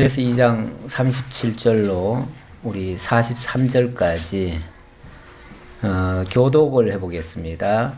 에베소 2장 37절로 우리 43절까지 교독을 해보겠습니다.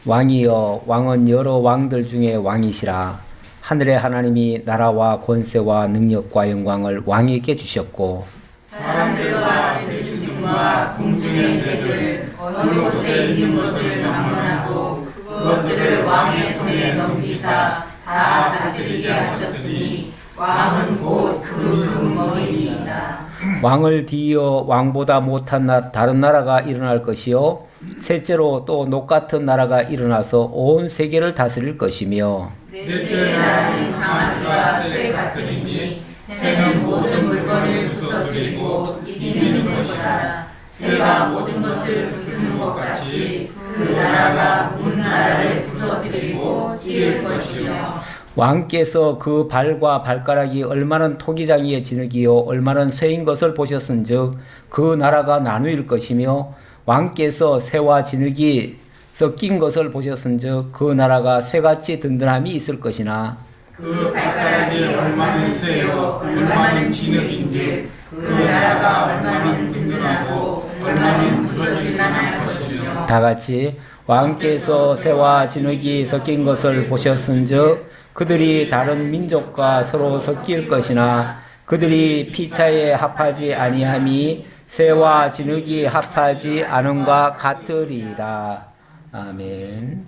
왕이여, 왕은 여러 왕들 중에 왕이시라. 하늘의 하나님이 나라와 권세와 능력과 영광을 왕에게 주셨고 사람들과 죄주심과 공중의 새들 어느 곳에 있는 것을 막론하고 그것들을 왕의 손에 넘기사 다 다스리게 하셨으니 왕은 곧 그 근머리이다. 왕을 뒤이어 왕보다 못한 다른 나라가 일어날 것이요 셋째로 또 녹같은 나라가 일어나서 온 세계를 다스릴 것이며 넷째 나라는 강하기가 쇠 같으리니 새는 모든 물건을 부서뜨리고 이기는 것이라. 새가 모든 것을 부수는 것 같이 그 나라가 온 나라를 부서뜨리고 찌를 것이며 왕께서 그 발과 발가락이 얼마나 토기장이의 진흙이요 얼마나 쇠인 것을 보셨은즉 그 나라가 나누일 것이며 왕께서 쇠와 진흙이 섞인 것을 보셨은즉 그 나라가 쇠같이 든든함이 있을 것이나 그 발가락이 얼마나 쇠요 얼마나 진흙인즉 그 나라가 얼마나 든든하고 얼마나 부서질만 할 것이며 다같이 왕께서 쇠와 진흙이 섞인 것을 보셨은즉 그들이 다른 민족과 서로 섞일 것이나 그들이 피차에 합하지 아니함이 쇠와 진흙이 합하지 않음과 같으리이다. 아멘.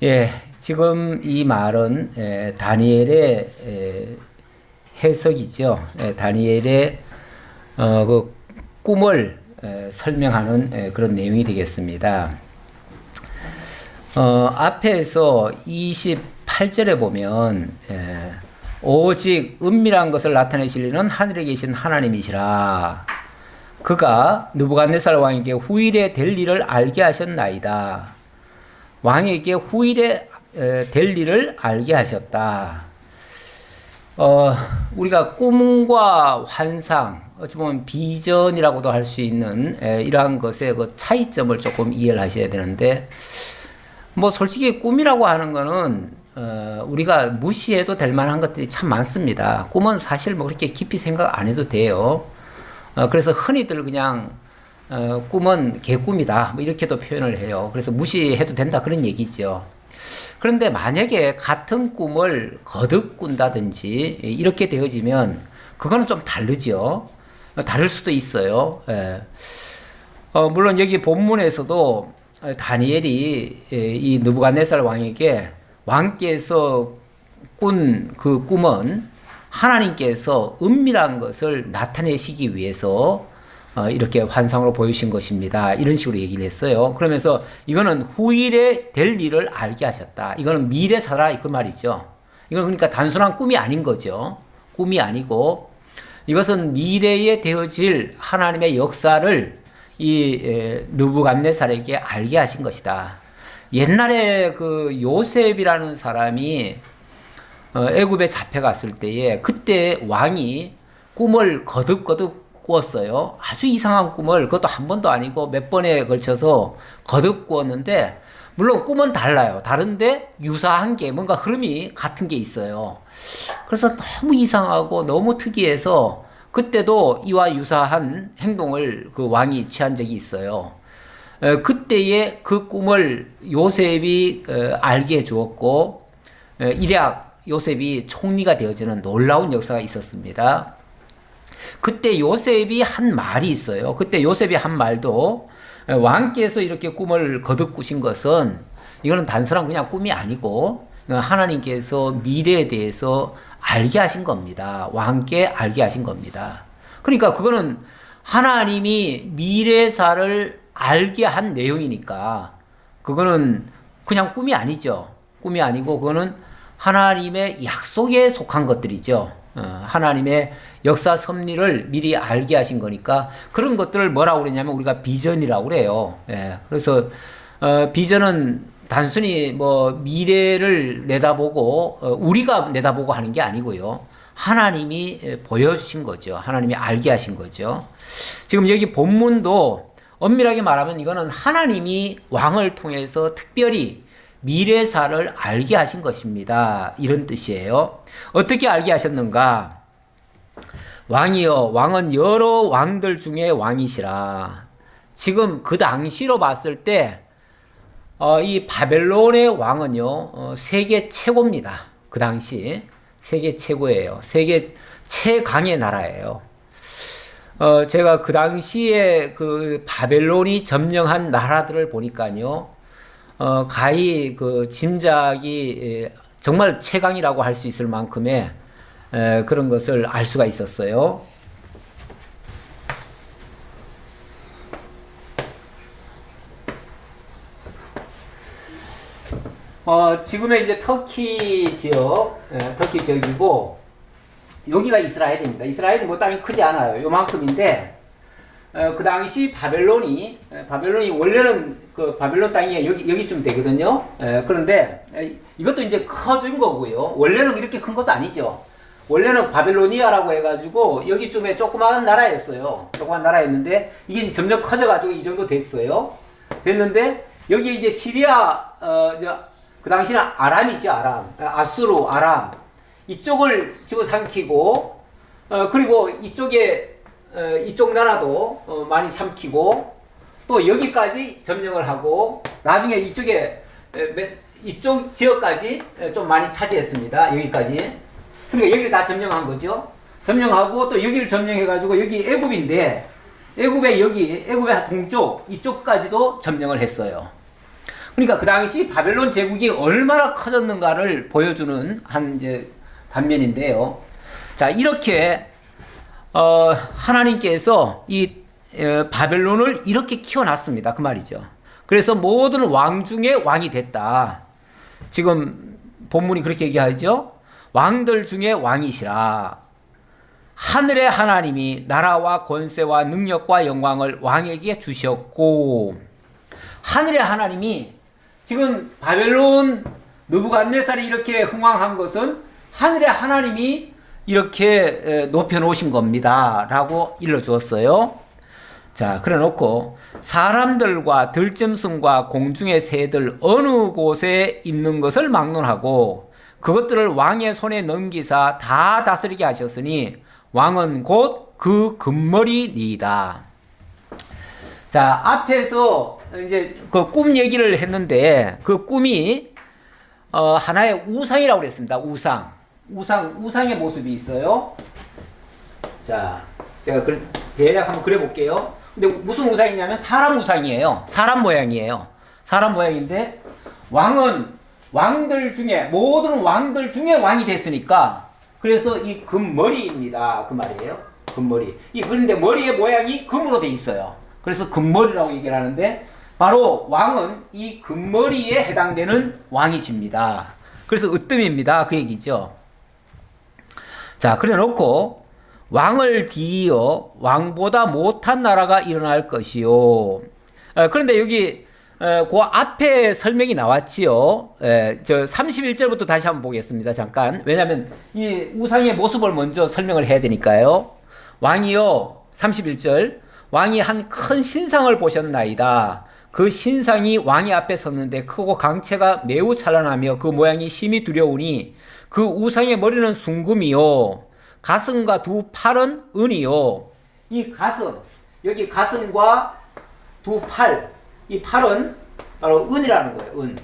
예, 지금 이 말은 다니엘의 해석이죠. 다니엘의 그 꿈을 설명하는 그런 내용이 되겠습니다. 앞에서 28절에 보면 오직 은밀한 것을 나타내시려는 하늘에 계신 하나님이시라. 그가 느부갓네살 왕에게 후일에 될 일을 알게 하셨나이다. 왕에게 후일에 될 일을 알게 하셨다. 우리가 꿈과 환상, 어찌 보면 비전이라고도 할 수 있는 이러한 것의 그 차이점을 조금 이해를 하셔야 되는데, 뭐 솔직히 꿈이라고 하는 거는 우리가 무시해도 될 만한 것들이 참 많습니다. 꿈은 사실 뭐 그렇게 깊이 생각 안 해도 돼요. 그래서 흔히들 그냥 꿈은 개꿈이다 뭐 이렇게도 표현을 해요. 그래서 무시해도 된다 그런 얘기죠. 그런데 만약에 같은 꿈을 거듭 꾼다든지 이렇게 되어지면 그거는 좀 다르죠. 다를 수도 있어요. 물론 여기 본문에서도 다니엘이 이 느부갓네살 왕에게 왕께서 꾼 그 꿈은 하나님께서 은밀한 것을 나타내시기 위해서 이렇게 환상으로 보여주신 것입니다. 이런 식으로 얘기를 했어요. 그러면서 이거는 후일에 될 일을 알게 하셨다. 이거는 미래사라 그 말이죠. 이건 그러니까 단순한 꿈이 아닌 거죠. 꿈이 아니고 이것은 미래에 되어질 하나님의 역사를 이 느부갓네살에게 알게 하신 것이다. 옛날에 그 요셉이라는 사람이 애굽에 잡혀갔을 때에 그때 왕이 꿈을 거듭 꾸었어요. 아주 이상한 꿈을, 그것도 한 번도 아니고 몇 번에 걸쳐서 거듭 꾸었는데, 물론 꿈은 달라요. 다른데 유사한 게 뭔가 흐름이 같은 게 있어요. 그래서 너무 이상하고 너무 특이해서 그때도 이와 유사한 행동을 그 왕이 취한 적이 있어요. 그때의 그 꿈을 요셉이 알게 해주었고, 일약 요셉이 총리가 되어지는 놀라운 역사가 있었습니다. 그때 요셉이 한 말이 있어요. 그때 요셉이 한 말도 왕께서 이렇게 꿈을 거듭 꾸신 것은 이거는 단순한 그냥 꿈이 아니고 하나님께서 미래에 대해서 알게 하신 겁니다. 왕께 알게 하신 겁니다. 그러니까 그거는 하나님이 미래사를 알게 한 내용이니까 그거는 그냥 꿈이 아니죠. 꿈이 아니고 그거는 하나님의 약속에 속한 것들이죠. 하나님의 역사 섭리를 미리 알게 하신 거니까 그런 것들을 뭐라고 그러냐면 우리가 비전이라고 그래요. 그래서 비전은 단순히 뭐 미래를 내다보고 우리가 내다보고 하는 게 아니고요. 하나님이 보여주신 거죠. 하나님이 알게 하신 거죠. 지금 여기 본문도 엄밀하게 말하면 이거는 하나님이 왕을 통해서 특별히 미래사를 알게 하신 것입니다. 이런 뜻이에요. 어떻게 알게 하셨는가? 왕이여 왕은 여러 왕들 중에 왕이시라. 지금 그 당시로 봤을 때 이 바벨론의 왕은요 세계 최고입니다. 그 당시 세계 최고예요. 세계 최강의 나라예요. 제가 그 당시에 그 바벨론이 점령한 나라들을 보니까요 가히 그 짐작이 정말 최강이라고 할 수 있을 만큼의 그런 것을 알 수가 있었어요. 지금의 이제 터키 지역이고, 여기가 이스라엘입니다. 이스라엘이 뭐 땅이 크지 않아요. 요만큼인데, 그 당시 바벨론이 원래는 그 바벨론 땅이 여기쯤 되거든요. 그런데 이것도 이제 커진 거고요. 원래는 이렇게 큰 것도 아니죠. 원래는 바벨로니아라고 해가지고 여기쯤에 조그마한 나라였어요. 조그마한 나라였는데 이게 점점 커져가지고 이 정도 됐어요. 됐는데 여기 이제 시리아 그 당시는 아람이죠. 아수르, 아람 이쪽을 집어삼키고 그리고 이쪽 나라도 많이 삼키고 또 여기까지 점령을 하고 나중에 이쪽 지역까지 좀 많이 차지했습니다. 여기까지. 그러니까 여기를 다 점령한 거죠. 점령하고 또 여기를 점령해가지고 여기 애굽인데 애굽의 동쪽 이쪽까지도 점령을 했어요. 그러니까 그 당시 바벨론 제국이 얼마나 커졌는가를 보여주는 한 이제 단면인데요. 자, 이렇게 하나님께서 이 바벨론을 이렇게 키워놨습니다. 그 말이죠. 그래서 모든 왕 중에 왕이 됐다. 지금 본문이 그렇게 얘기하죠. 왕들 중에 왕이시라. 하늘의 하나님이 나라와 권세와 능력과 영광을 왕에게 주셨고, 하늘의 하나님이 지금 바벨론 느부갓네살이 이렇게 흥왕한 것은 하늘의 하나님이 이렇게 높여놓으신 겁니다. 라고 일러주었어요. 자, 그래 놓고 사람들과 들짐승과 공중의 새들 어느 곳에 있는 것을 막론하고 그것들을 왕의 손에 넘기사 다 다스리게 하셨으니 왕은 곧 그 금머리니이다. 자, 앞에서 이제 그 꿈 얘기를 했는데 그 꿈이 하나의 우상이라고 그랬습니다. 우상의 모습이 있어요. 자, 제가 대략 한번 그려볼게요. 근데 무슨 우상이냐면 사람 우상이에요. 사람 모양이에요. 사람 모양인데 왕은 모든 왕들 중에 왕이 됐으니까 그래서 이 금머리입니다. 그 말이에요. 금머리. 그런데 머리의 모양이 금으로 돼 있어요. 그래서 금머리라고 얘기를 하는데 바로 왕은 이 금머리에 해당되는 왕이십니다. 그래서 으뜸입니다. 그 얘기죠. 자, 그래 놓고 왕을 뒤이어 왕보다 못한 나라가 일어날 것이요. 그런데 여기 그 앞에 설명이 나왔지요. 저 31절부터 다시 한번 보겠습니다. 잠깐. 왜냐하면 이 우상의 모습을 먼저 설명을 해야 되니까요. 왕이요. 31절. 왕이 한 큰 신상을 보셨나이다. 그 신상이 왕의 앞에 섰는데 크고 강체가 매우 찬란하며 그 모양이 심히 두려우니 그 우상의 머리는 순금이요. 가슴과 두 팔은 은이요. 이 가슴, 여기 가슴과 두 팔, 이 팔은 바로 은이라는 거예요.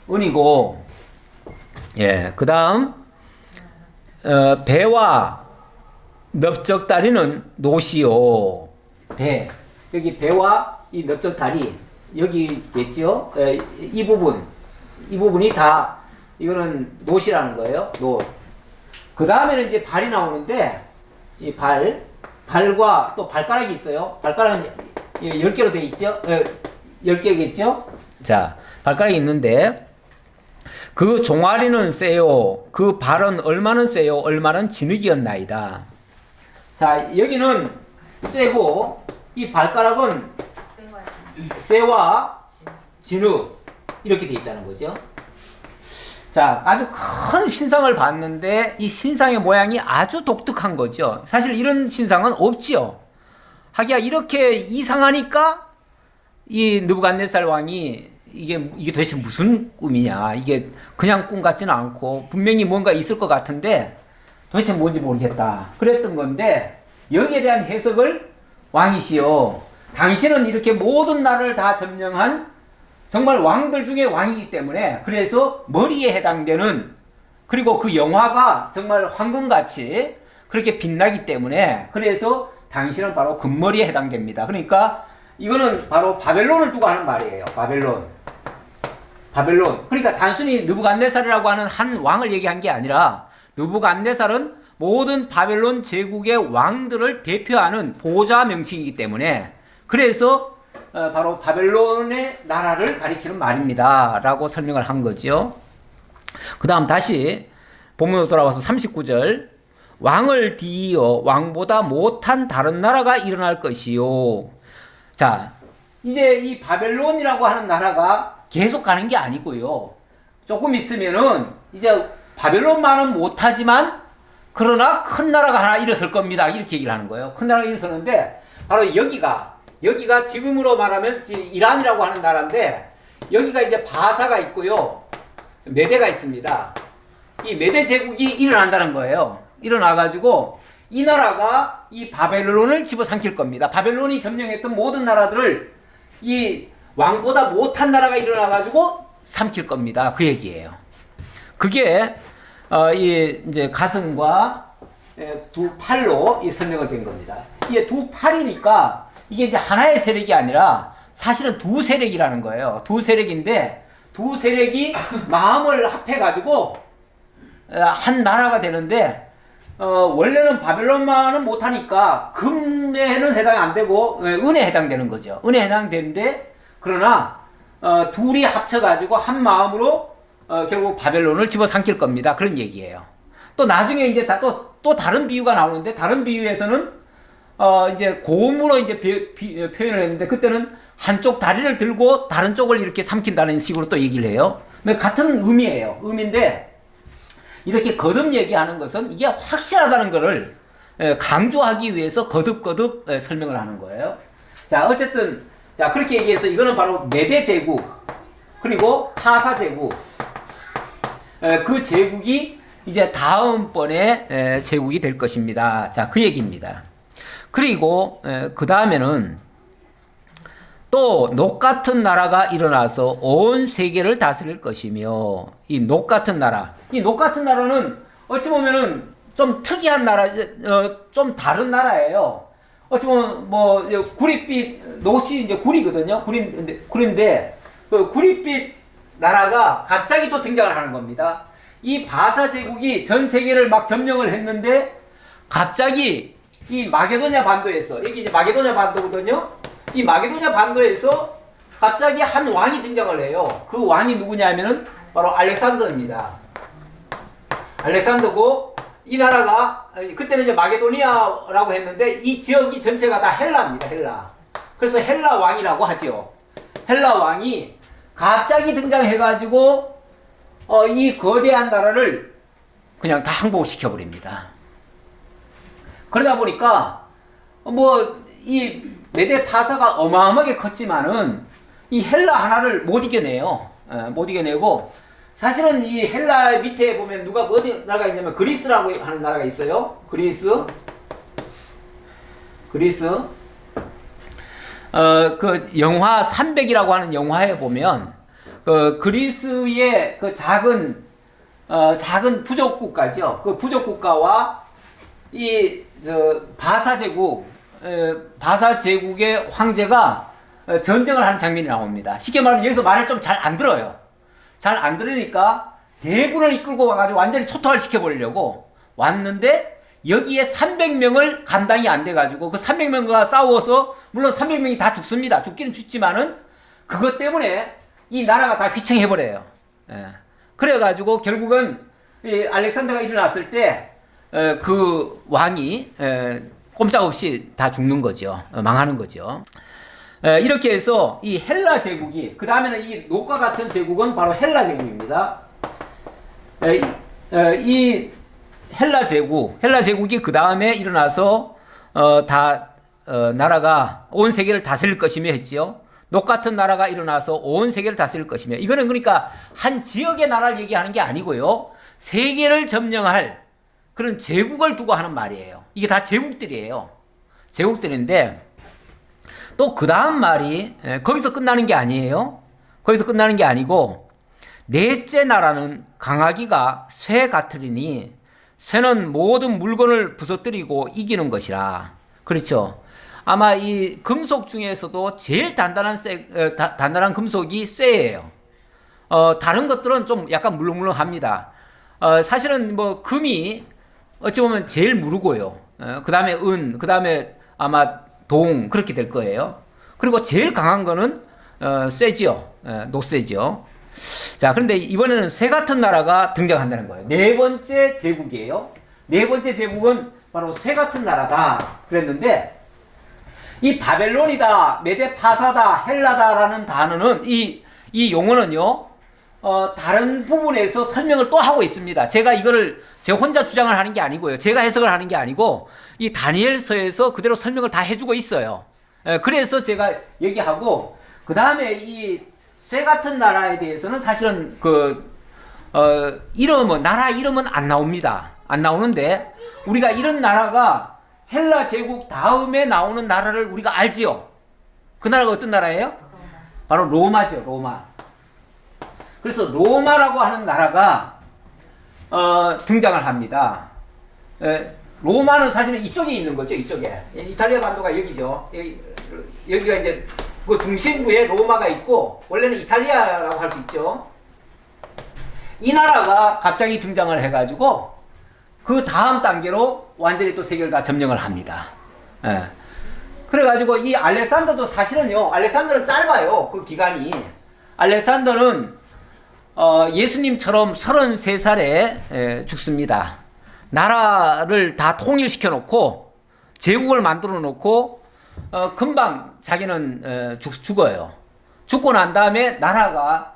은이고, 예, 그 다음, 배와 넓적다리는 노시요. 여기 배와 이 넓적다리, 여기겠죠? 이 부분이 다, 이거는 노시라는 거예요. 그 다음에는 이제 발이 나오는데, 이 발과 또 발가락이 있어요. 발가락은 10개로 되어 있죠? 10개겠죠? 자, 발가락이 있는데, 그 종아리는 세요. 그 발은 얼마는 세요. 얼마는 진흙이었나이다. 자, 여기는 세고, 이 발가락은 쇠와 진흙, 이렇게 되어 있다는 거죠. 자, 아주 큰 신상을 봤는데 이 신상의 모양이 아주 독특한 거죠. 사실 이런 신상은 없지요. 하기야 이렇게 이상하니까 이 느부갓네살 왕이 이게 도대체 무슨 꿈이냐. 이게 그냥 꿈 같지는 않고 분명히 뭔가 있을 것 같은데 도대체 뭔지 모르겠다. 그랬던 건데 여기에 대한 해석을 왕이시여 당신은 이렇게 모든 나라를 다 점령한 정말 왕들 중에 왕이기 때문에 그래서 머리에 해당되는 그리고 그 영화가 정말 황금같이 그렇게 빛나기 때문에 그래서 당신은 바로 금머리에 해당됩니다. 그러니까 이거는 바로 바벨론을 두고 하는 말이에요. 바벨론. 그러니까 단순히 느부갓네살이라고 하는 한 왕을 얘기한 게 아니라 느부갓네살은 모든 바벨론 제국의 왕들을 대표하는 보좌 명칭이기 때문에 그래서 바로 바벨론의 나라를 가리키는 말입니다. 라고 설명을 한 거죠. 그 다음 다시 본문으로 돌아와서 39절 왕을 뒤이어 왕보다 못한 다른 나라가 일어날 것이요. 자, 이제 이 바벨론이라고 하는 나라가 계속 가는 게 아니고요. 조금 있으면은 이제 바벨론만은 못하지만 그러나 큰 나라가 하나 일어설 겁니다. 이렇게 얘기를 하는 거예요. 큰 나라가 일어서는데 바로 여기가 지금으로 말하면 이란이라고 하는 나라인데 여기가 이제 바사가 있고요. 메대가 있습니다. 이 메대 제국이 일어난다는 거예요. 일어나가지고 이 나라가 이 바벨론을 집어삼킬 겁니다. 바벨론이 점령했던 모든 나라들을 이 왕보다 못한 나라가 일어나가지고 삼킬 겁니다. 그 얘기예요. 그게 이 이제 가슴과 두 팔로 이 설명을 된 겁니다. 이게 두 팔이니까 이게 이제 하나의 세력이 아니라 사실은 두 세력이라는 거예요. 두 세력인데 두 세력이 마음을 합해가지고 한 나라가 되는데 원래는 바벨론만은 못하니까 금에는 해당이 안 되고 은에 해당되는 거죠. 은에 해당되는데 그러나 둘이 합쳐가지고 한 마음으로 결국 바벨론을 집어삼킬 겁니다. 그런 얘기예요. 또 나중에 이제 또 다른 비유가 나오는데 다른 비유에서는 이제 고음으로 이제 표현을 했는데 그때는 한쪽 다리를 들고 다른 쪽을 이렇게 삼킨다는 식으로 또 얘기를 해요. 같은 의미예요. 의미인데 이렇게 거듭 얘기하는 것은 이게 확실하다는 것을 강조하기 위해서 거듭 설명을 하는 거예요. 자, 어쨌든 자 그렇게 얘기해서 이거는 바로 메대 제국 그리고 파사 제국 그 제국이 이제 다음번에 제국이 될 것입니다. 자, 그 얘기입니다. 그리고 그 다음에는 또 녹 같은 나라가 일어나서 온 세계를 다스릴 것이며 이 녹 같은 나라, 이 녹 같은 나라는 어찌 보면은 좀 특이한 나라, 좀 다른 나라예요. 어찌 보면 뭐 구릿빛 녹이 이제 구리거든요. 구리인데 그 구릿빛 나라가 갑자기 또 등장을 하는 겁니다. 이 바사 제국이 전 세계를 막 점령을 했는데 갑자기 이 마게도냐 반도에서 여기 이제 마게도냐 반도거든요. 이 마게도냐 반도에서 갑자기 한 왕이 등장을 해요. 그 왕이 누구냐면은 바로 알렉산더입니다. 알렉산더고 이 나라가 그때는 이제 마게도니아라고 했는데 이 지역이 전체가 다 헬라입니다. 헬라. 그래서 헬라 왕이라고 하죠. 헬라 왕이 갑자기 등장해가지고 이 거대한 나라를 그냥 다 항복시켜 버립니다. 그러다 보니까 이 메데 파사가 어마어마하게 컸지만은 이 헬라 하나를 못 이겨내요. 못 이겨내고 사실은 이 헬라 밑에 보면 누가 어디 나라가 있냐면 그리스라고 하는 나라가 있어요. 그리스. 그 영화 300이라고 하는 영화에 보면 그 그리스의 그 작은 부족 국가죠. 그 부족 국가와 이 바사 제국의 황제가 전쟁을 하는 장면이 나옵니다. 쉽게 말하면 여기서 말을 좀 잘 안 들어요. 잘 안 들으니까 대군을 이끌고 와가지고 완전히 초토화를 시켜버리려고 왔는데 여기에 300명을 감당이 안 돼가지고 그 300명과 싸워서 물론 300명이 다 죽습니다. 죽기는 죽지만은 그것 때문에 이 나라가 다 휘청해버려요. 그래가지고 결국은 이 알렉산더가 일어났을 때 그 왕이 꼼짝없이 다 죽는 거죠. 망하는 거죠. 이렇게 해서 이 헬라 제국이 그 다음에는 이 녹과 같은 제국은 바로 헬라 제국입니다. 이 헬라 제국이 그 다음에 일어나서 나라가 온 세계를 다스릴 것이며 했지요. 녹 같은 나라가 일어나서 온 세계를 다스릴 것이며 이거는 그러니까 한 지역의 나라를 얘기하는 게 아니고요. 세계를 점령할 그런 제국을 두고 하는 말이에요. 이게 다 제국들이에요. 제국들인데 또 그 다음 말이 거기서 끝나는 게 아니에요. 거기서 끝나는 게 아니고 넷째 나라는 강하기가 쇠 같으리니 쇠는 모든 물건을 부서뜨리고 이기는 것이라. 그렇죠. 아마 이 금속 중에서도 제일 단단한 금속이 쇠예요. 다른 것들은 좀 약간 물렁물렁합니다. 사실은 뭐 금이 어찌 보면 제일 무르고요. 그 다음에 은, 그 다음에 아마 동 그렇게 될 거예요. 그리고 제일 강한 거는 쇠지요. 노쇠지요. 자, 그런데 이번에는 쇠 같은 나라가 등장한다는 거예요. 네 번째 제국이에요. 네 번째 제국은 바로 쇠 같은 나라다 그랬는데 이 바벨론이다, 메데파사다, 헬라다라는 단어는 이 용어는요. 다른 부분에서 설명을 또 하고 있습니다. 제가 이거를 제 혼자 주장을 하는 게 아니고요. 제가 해석을 하는 게 아니고 이 다니엘서에서 그대로 설명을 다 해주고 있어요. 그래서 제가 얘기하고 그 다음에 이 쇠 같은 나라에 대해서는 사실은 나라 이름은 안 나옵니다. 안 나오는데 우리가 이런 나라가 헬라 제국 다음에 나오는 나라를 우리가 알지요. 그 나라가 어떤 나라예요? 바로 로마죠. 로마. 그래서 로마라고 하는 나라가 등장을 합니다. 로마는 사실은 이쪽에 있는 거죠. 이쪽에. 이탈리아 반도가 여기죠. 여기가 이제 그 중심부에 로마가 있고 원래는 이탈리아라고 할 수 있죠. 이 나라가 갑자기 등장을 해가지고 그 다음 단계로 완전히 또 세계를 다 점령을 합니다. 그래가지고 이 알렉산더도 사실은요. 알렉산더는 짧아요. 그 기간이. 알렉산더는 예수님처럼 33살에 죽습니다. 나라를 다 통일시켜 놓고 제국을 만들어 놓고 금방 자기는 죽어요. 죽고 난 다음에 나라가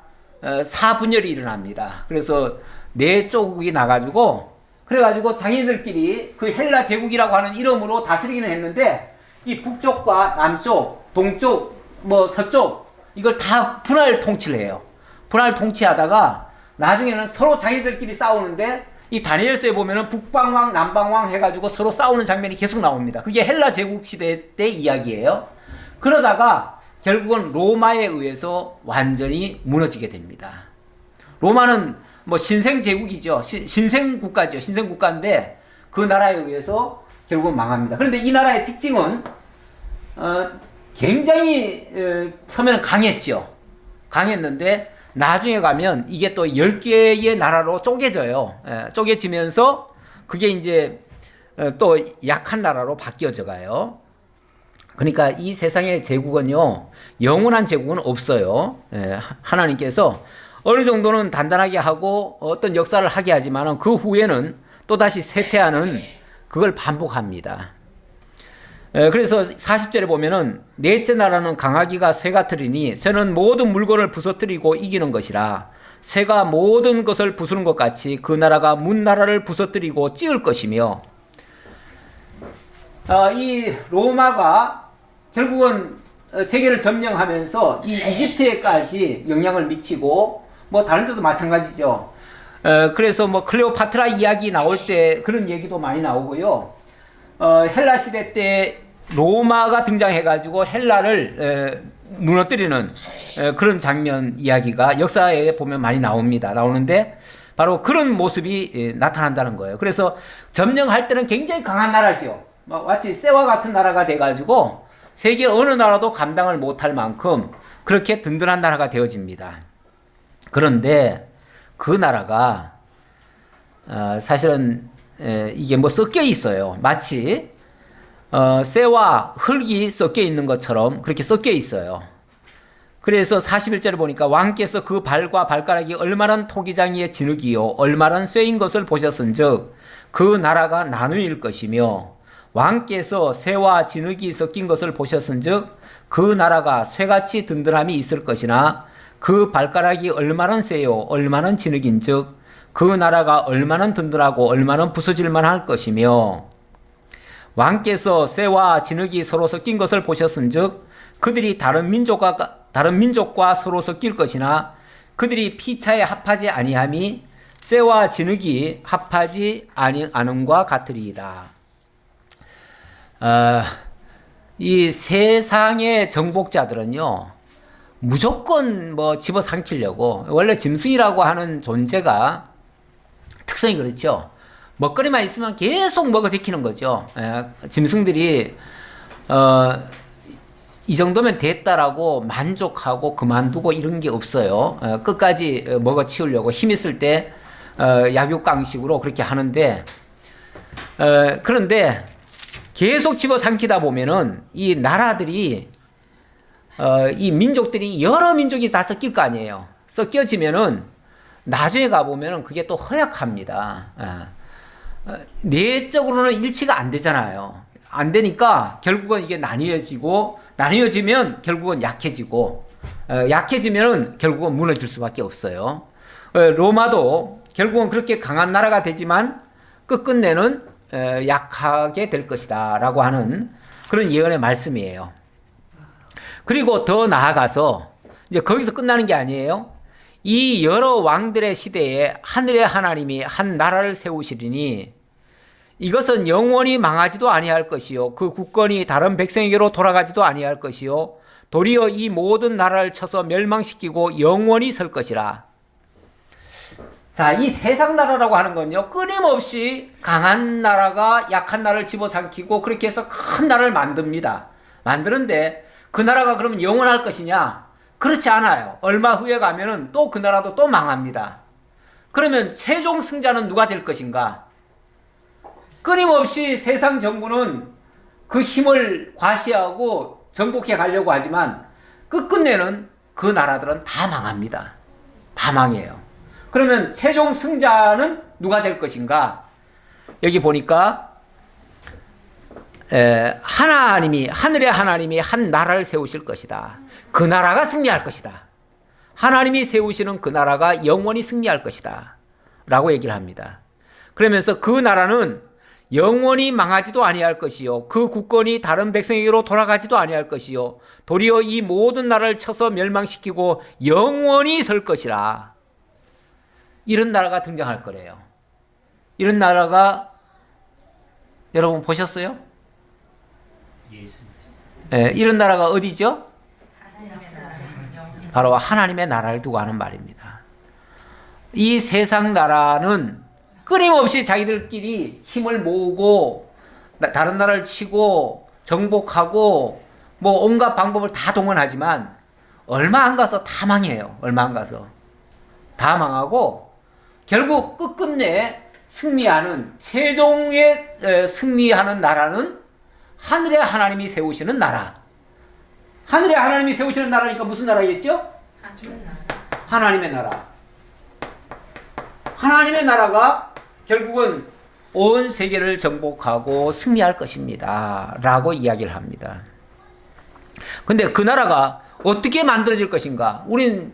사분열이 일어납니다. 그래서 네 쪽이 나가지고 그래가지고 자기들끼리 그 헬라 제국이라고 하는 이름으로 다스리기는 했는데 이 북쪽과 남쪽, 동쪽, 뭐 서쪽 이걸 다 분할 통치를 해요. 분할 통치하다가 나중에는 서로 자기들끼리 싸우는데 이 다니엘서에 보면은 북방왕, 남방왕 해가지고 서로 싸우는 장면이 계속 나옵니다. 그게 헬라 제국 시대 때 이야기예요. 그러다가 결국은 로마에 의해서 완전히 무너지게 됩니다. 로마는 뭐 신생 제국이죠. 신생 국가죠. 신생 국가인데 그 나라에 의해서 결국은 망합니다. 그런데 이 나라의 특징은 굉장히 처음에는 강했죠. 강했는데 나중에 가면 이게 또 10개의 나라로 쪼개져요. 쪼개지면서 그게 이제 또 약한 나라로 바뀌어져 가요. 그러니까 이 세상의 제국은요, 영원한 제국은 없어요. 하나님께서 어느 정도는 단단하게 하고 어떤 역사를 하게 하지만 그 후에는 또다시 쇠퇴하는 그걸 반복합니다. 그래서 40절에 보면은 넷째 나라는 강하기가 쇠 같으리니 쇠는 모든 물건을 부서뜨리고 이기는 것이라 쇠가 모든 것을 부수는 것 같이 그 나라가 문 나라를 부서뜨리고 찌을 것이며 이 로마가 결국은 세계를 점령하면서 이 이집트에까지 영향을 미치고 뭐 다른 데도 마찬가지죠. 그래서 뭐 클레오파트라 이야기 나올 때 그런 얘기도 많이 나오고요. 헬라 시대 때 로마가 등장해가지고 헬라를 무너뜨리는 그런 장면 이야기가 역사에 보면 많이 나오는데 바로 그런 모습이 나타난다는 거예요. 그래서 점령할 때는 굉장히 강한 나라죠. 마치 쇠와 같은 나라가 돼가지고 세계 어느 나라도 감당을 못할 만큼 그렇게 든든한 나라가 되어집니다. 그런데 그 나라가 사실은 이게 뭐 섞여 있어요. 마치 쇠와 흙이 섞여 있는 것처럼 그렇게 섞여 있어요. 그래서 41절에 보니까 왕께서 그 발과 발가락이 얼마나 토기장이의 진흙이요 얼마나 쇠인 것을 보셨은즉 그 나라가 나누일 것이며 왕께서 쇠와 진흙이 섞인 것을 보셨은즉 그 나라가 쇠같이 든든함이 있을 것이나 그 발가락이 얼마나 쇠요 얼마나 진흙인즉 그 나라가 얼마나 든든하고 얼마나 부서질만 할 것이며 왕께서 쇠와 진흙이 서로 섞인 것을 보셨은즉 그들이 다른 민족과 서로 섞일 것이나 그들이 피차에 합하지 아니함이 쇠와 진흙이 합하지 않음과 같으리이다. 이 세상의 정복자들은요, 무조건 뭐 집어삼키려고, 원래 짐승이라고 하는 존재가 특성이 그렇죠. 먹거리만 있으면 계속 먹어 제키는 거죠. 짐승들이 이 정도면 됐다라고 만족하고 그만두고 이런 게 없어요. 끝까지 먹어 치우려고 힘 있을 때 약육강식으로 그렇게 하는데, 그런데 계속 집어삼키다 보면은 이 나라들이 이 민족들이 여러 민족이 다 섞일 거 아니에요. 섞여지면은 나중에 가보면은 그게 또 허약합니다. 내적으로는 일치가 안 되잖아요. 안 되니까 결국은 이게 나뉘어지면 결국은 약해지고, 약해지면은 결국은 무너질 수밖에 없어요. 로마도 결국은 그렇게 강한 나라가 되지만 끝끝내는 약하게 될 것이다 라고 하는 그런 예언의 말씀이에요. 그리고 더 나아가서 이제 거기서 끝나는 게 아니에요. 이 여러 왕들의 시대에 하늘의 하나님이 한 나라를 세우시리니 이것은 영원히 망하지도 아니할 것이요 그 국권이 다른 백성에게로 돌아가지도 아니할 것이요 도리어 이 모든 나라를 쳐서 멸망시키고 영원히 설 것이라. 자, 이 세상 나라라고 하는 건요, 끊임없이 강한 나라가 약한 나라를 집어삼키고 그렇게 해서 큰 나라를 만듭니다. 만드는데 그 나라가 그러면 영원할 것이냐? 그렇지 않아요. 얼마 후에 가면은 또 그 나라도 또 망합니다. 그러면 최종 승자는 누가 될 것인가? 끊임없이 세상 정부는 그 힘을 과시하고 정복해 가려고 하지만 끝끝내는 그 나라들은 다 망합니다. 다 망해요. 그러면 최종 승자는 누가 될 것인가? 여기 보니까 하늘의 하나님이 한 나라를 세우실 것이다. 그 나라가 승리할 것이다. 하나님이 세우시는 그 나라가 영원히 승리할 것이다 라고 얘기를 합니다. 그러면서 그 나라는 영원히 망하지도 아니할 것이요 그 국권이 다른 백성에게로 돌아가지도 아니할 것이요 도리어 이 모든 나라를 쳐서 멸망시키고 영원히 설 것이라. 이런 나라가 등장할 거래요. 이런 나라가 여러분 보셨어요? 이런 나라가 어디죠? 바로 하나님의 나라를 두고 하는 말입니다. 이 세상 나라는 끊임없이 자기들끼리 힘을 모으고 다른 나라를 치고 정복하고 뭐 온갖 방법을 다 동원하지만 얼마 안 가서 다 망해요. 얼마 안 가서 다 망하고 결국 끝끝내 승리하는 최종의 승리하는 나라는 하늘의 하나님이 세우시는 나라. 하늘의 하나님이 세우시는 나라니까 무슨 나라겠죠? 하나님의 나라. 하나님의 나라가 결국은 온 세계를 정복하고 승리할 것입니다 라고 이야기를 합니다. 근데 그 나라가 어떻게 만들어질 것인가? 우린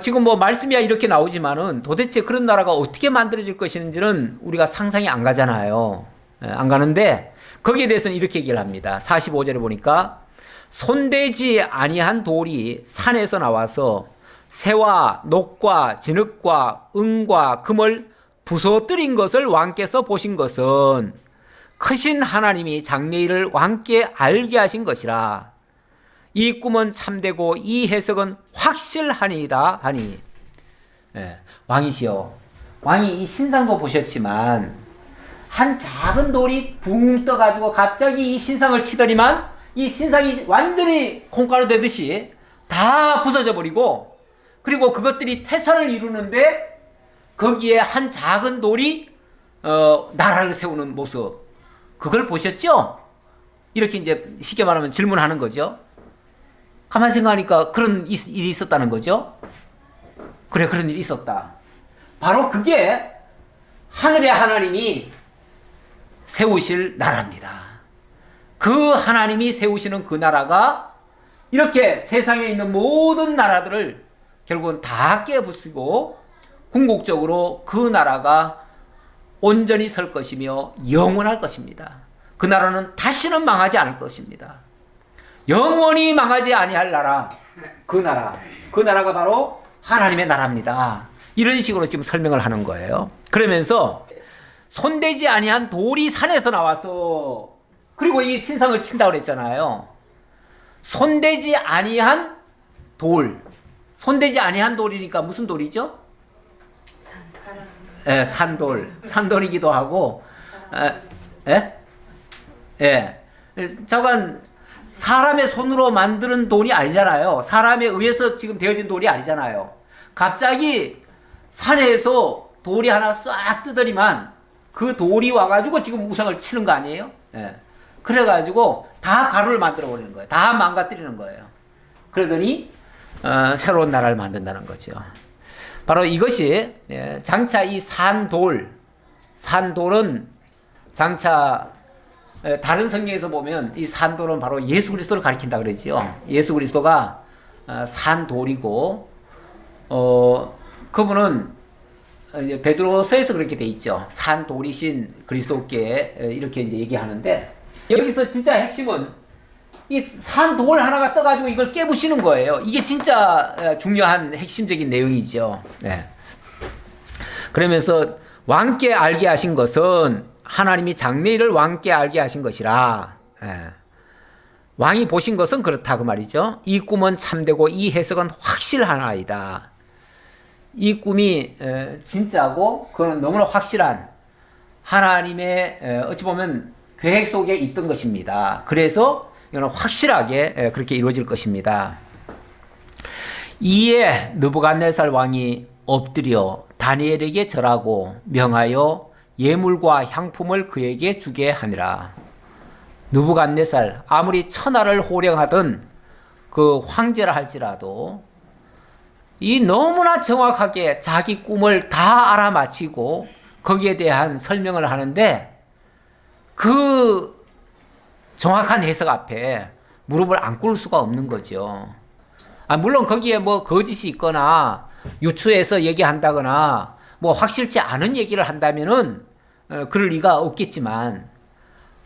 지금 뭐 말씀이야 이렇게 나오지만은 도대체 그런 나라가 어떻게 만들어질 것인지는 우리가 상상이 안 가잖아요. 안 가는데 거기에 대해서는 이렇게 얘기를 합니다. 45절에 보니까 손대지 아니한 돌이 산에서 나와서 새와 녹과 진흙과 은과 금을 부서뜨린 것을 왕께서 보신 것은 크신 하나님이 장래일을 왕께 알게 하신 것이라. 이 꿈은 참되고 이 해석은 확실하니이다 하니. 왕이시여, 왕이 이 신상도 보셨지만 한 작은 돌이 붕 떠가지고 갑자기 이 신상을 치더니만 이 신상이 완전히 콩가루 되듯이 다 부서져 버리고, 그리고 그것들이 태산을 이루는데 거기에 한 작은 돌이 나라를 세우는 모습, 그걸 보셨죠? 이렇게 이제 쉽게 말하면 질문하는 거죠. 가만히 생각하니까 그런 일이 있었다는 거죠. 그래, 그런 일이 있었다. 바로 그게 하늘의 하나님이 세우실 나라입니다. 그 하나님이 세우시는 그 나라가 이렇게 세상에 있는 모든 나라들을 결국은 다 깨부수고 궁극적으로 그 나라가 온전히 설 것이며 영원할 것입니다. 그 나라는 다시는 망하지 않을 것입니다. 영원히 망하지 아니할 나라, 그 나라가 바로 하나님의 나라입니다 이런 식으로 지금 설명을 하는 거예요. 그러면서 손대지 아니한 돌이 산에서 나와서, 그리고 이 신상을 친다고 그랬잖아요. 손대지 아니한 돌. 손대지 아니한 돌이니까 무슨 돌이죠? 예, 산돌. 산돌이기도 하고, 예? 예. 저건 사람의 손으로 만드는 돌이 아니잖아요. 사람에 의해서 지금 되어진 돌이 아니잖아요. 갑자기 산에서 돌이 하나 싹 뜨더니만 그 돌이 와가지고 지금 우상을 치는 거 아니에요? 예. 그래가지고 다 가루를 만들어 버리는 거예요. 다 망가뜨리는 거예요. 그러더니 새로운 나라를 만든다는 거죠. 바로 이것이 장차 이 산돌은 장차 다른 성경에서 보면 이 산돌은 바로 예수 그리스도를 가리킨다 그러죠. 예수 그리스도가 산돌이고 그분은 베드로서에서 그렇게 돼 있죠. 산돌이신 그리스도께 이렇게 이제 얘기하는데, 여기서 진짜 핵심은 이 산돌 하나가 떠가지고 이걸 깨부시는 거예요. 이게 진짜 중요한 핵심적인 내용이죠. 네. 그러면서 왕께 알게 하신 것은 하나님이 장래일을 왕께 알게 하신 것이라. 예. 왕이 보신 것은 그렇다 그 말이죠. 이 꿈은 참되고 이 해석은 확실하나이다. 이 꿈이 진짜고 그건 너무나 확실한 하나님의 어찌 보면 계획 속에 있던 것입니다. 그래서 이거는 확실하게 그렇게 이루어질 것입니다. 이에 느부갓네살 왕이 엎드려 다니엘에게 절하고 명하여 예물과 향품을 그에게 주게 하니라. 느부갓네살 아무리 천하를 호령하던 그 황제라 할지라도 이 너무나 정확하게 자기 꿈을 다 알아맞히고 거기에 대한 설명을 하는데, 그 정확한 해석 앞에 무릎을 안 꿇을 수가 없는 거죠. 물론 거기에 뭐 거짓이 있거나 유추해서 얘기한다거나 뭐 확실치 않은 얘기를 한다면은 그럴 리가 없겠지만,